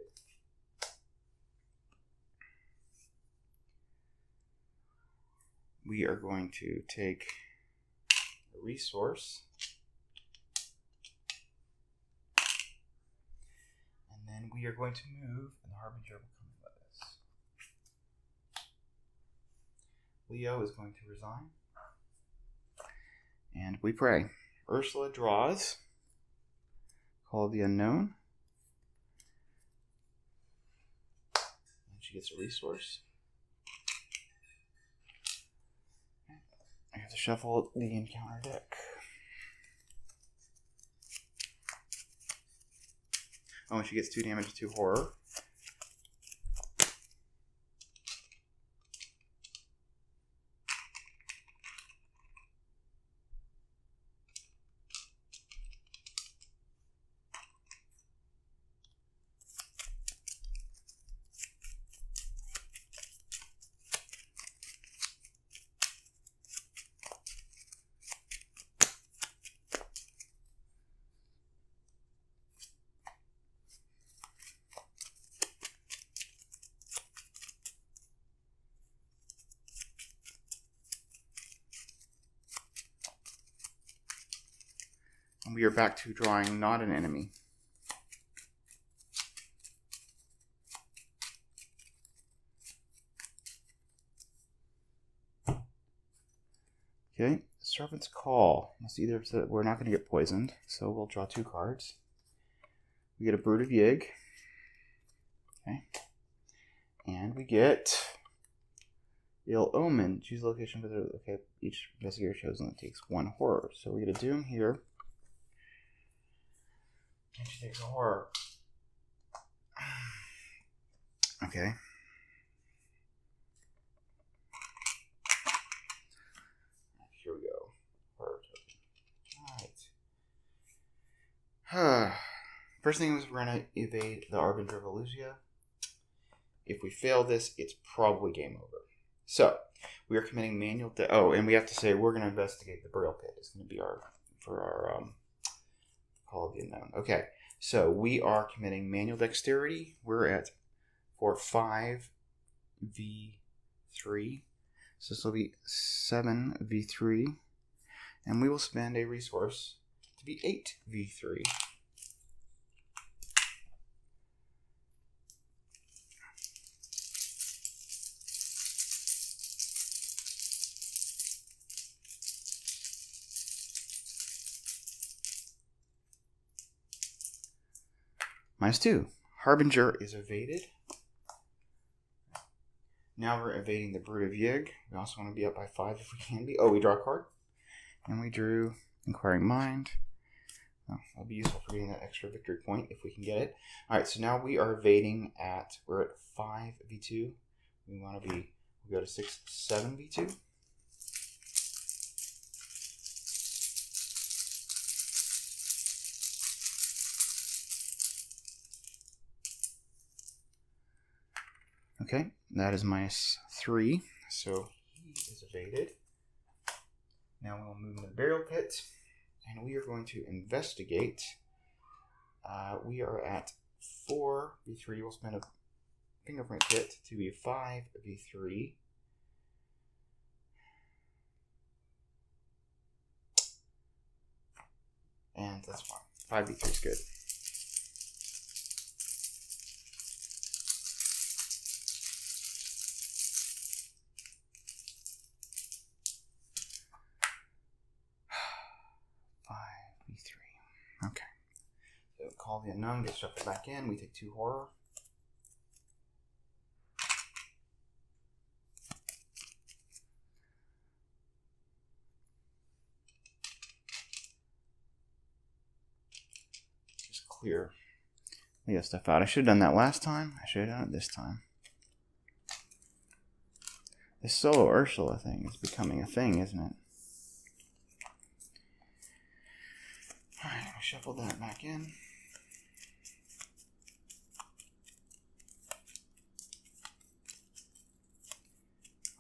We are going to take a resource. And then we are going to move, and the Harbinger will come with us. Leo is going to resign. And we pray. Ursula draws. Call of the Unknown. And she gets a resource. I have to shuffle the encounter deck. Oh, and she gets 2 damage, 2 horror. And we are back to drawing not an enemy. Okay, Serpent's Call. Must either say we're not going to get poisoned, so we'll draw 2 cards. We get a Brood of Yig. Okay. And we get Ill Omen. Choose a location for the... Okay, each investigator chosen takes 1 horror. So we get a Doom here. And she takes a horror. Okay. Here we go. Horror token. Alright. First thing is we're going to evade the Arbinger of Illusia. If we fail this, it's probably game over. So, we are committing manual... and we have to say we're going to investigate the Burial Pit. It's going to be our Call of the Unknown. Okay, so we are committing manual dexterity. We're at 5v3. So this will be 7v3. And we will spend a resource to be 8v3. -2. Harbinger is evaded. Now we're evading the Brood of Yig. We also want to be up by 5 if we can be. Oh, we draw a card. And we drew Inquiring Mind. Oh, that'll be useful for getting that extra victory point if we can get it. Alright, so now we are evading we're at 5v2. We go to 7v2. Okay, that is -3, so he is evaded. Now we'll move in the Burial Pit, and we are going to investigate. We are at 4v3. We'll spend a fingerprint hit to be 5v3. And that's fine. 5v3 is good. Okay. So Call the Unknown gets shuffled back in. We take 2 horror. Just clear Leo stuff out. I should have done that last time. I should have done it this time. This solo Ursula thing is becoming a thing, isn't it? Alright, I'll shuffle that back in.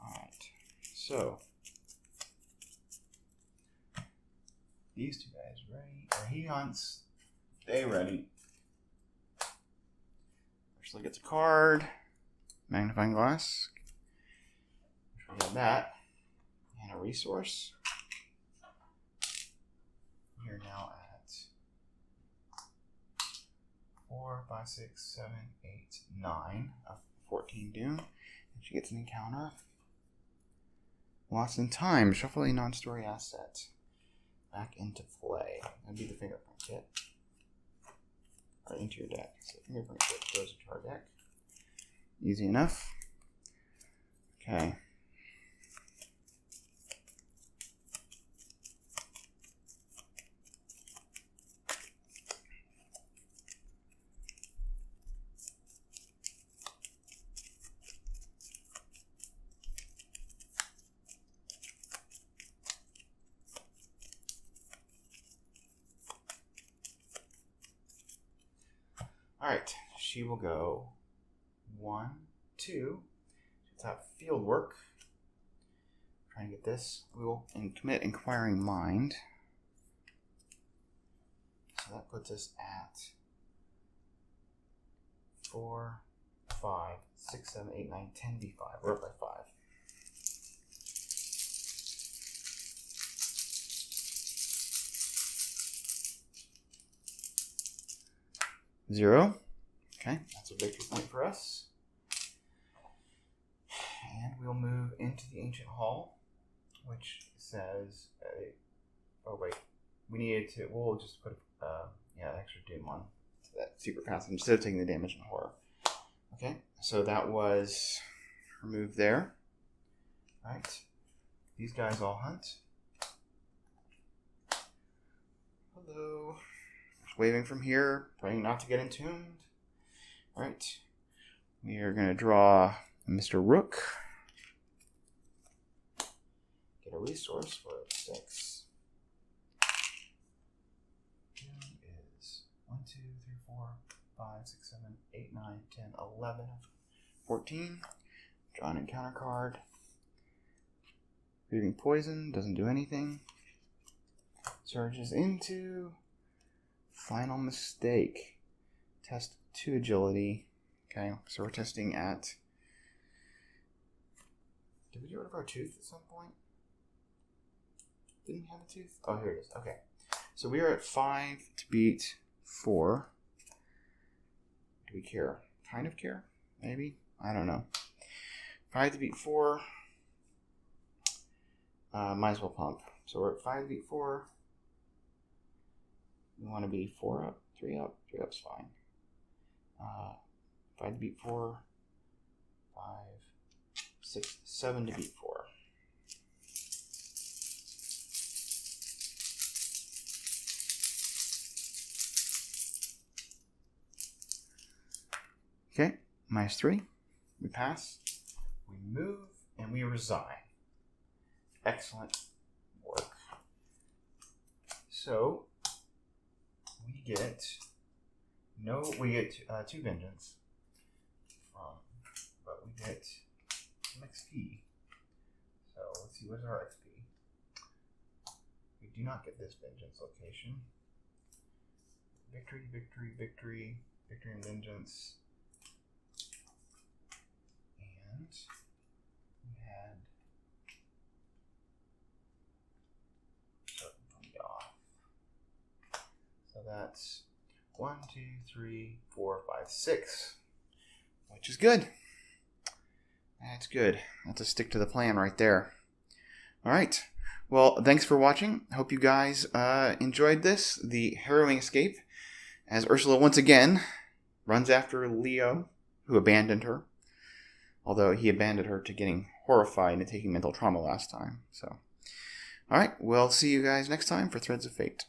Alright, so these 2 guys ready? Or he hunts, they ready. Ursula gets a card. Magnifying glass. We have that. And a resource. We are now at 4, 5, 6, 7, 8, 9 of 14 Doom. And she gets an encounter. Lost in time. Shuffle a non-story asset back into play. That'd be the fingerprint kit. Or into your deck. So fingerprint kit goes into our deck. Easy enough. Okay. Alright, she will go 1, 2. She'll tap field work. Trying to get this. We will commit Inquiring Mind. So that puts us at 4, 5, 6, 7, 8, 9, 10 D5. We're up by 5. Zero. Okay, that's a victory point for us. And we'll move into the Ancient Hall, which says, oh wait, we needed to, we'll just put extra Doom on to that secret passage instead of taking the damage in horror. Okay, so that was removed there. All right, these guys all hunt. Hello. Waving from here, praying not to get entombed. Alright. We are going to draw Mr. Rook. Get a resource for 6. Doom is 1, 2, 3, 4, 5, 6, 7, 8, 9, 10, 11, 14. Draw an encounter card. Breathing Poison, doesn't do anything. Surges into Final Mistake. Test 2 agility. Okay, so we're testing at... Did we get rid of our tooth at some point? Didn't we have a tooth? Oh, here it is. Okay. So we are at 5 to beat 4. Do we care? Kind of care? Maybe? I don't know. 5 to beat 4. Might as well pump. So we're at 5 to beat 4. We want to be 4 up, 3 up. 3 up's fine. 5 to beat 4. 5, 6, 7 to beat 4. Okay, -3. We pass. We move and we resign. Excellent work. So we get 2 vengeance from, but we get some XP. So let's see, what's our XP? We do not get this vengeance location. Victory, victory, victory, victory and vengeance. And we had off. So that's 1, 2, 3, 4, 5, 6, which is good. That's good. That's a stick to the plan right there. All right. Well, thanks for watching. Hope you guys enjoyed this. The harrowing escape, as Ursula once again runs after Leo, who abandoned her. Although he abandoned her to getting horrified and taking mental trauma last time. So, all right. We'll see you guys next time for Threads of Fate.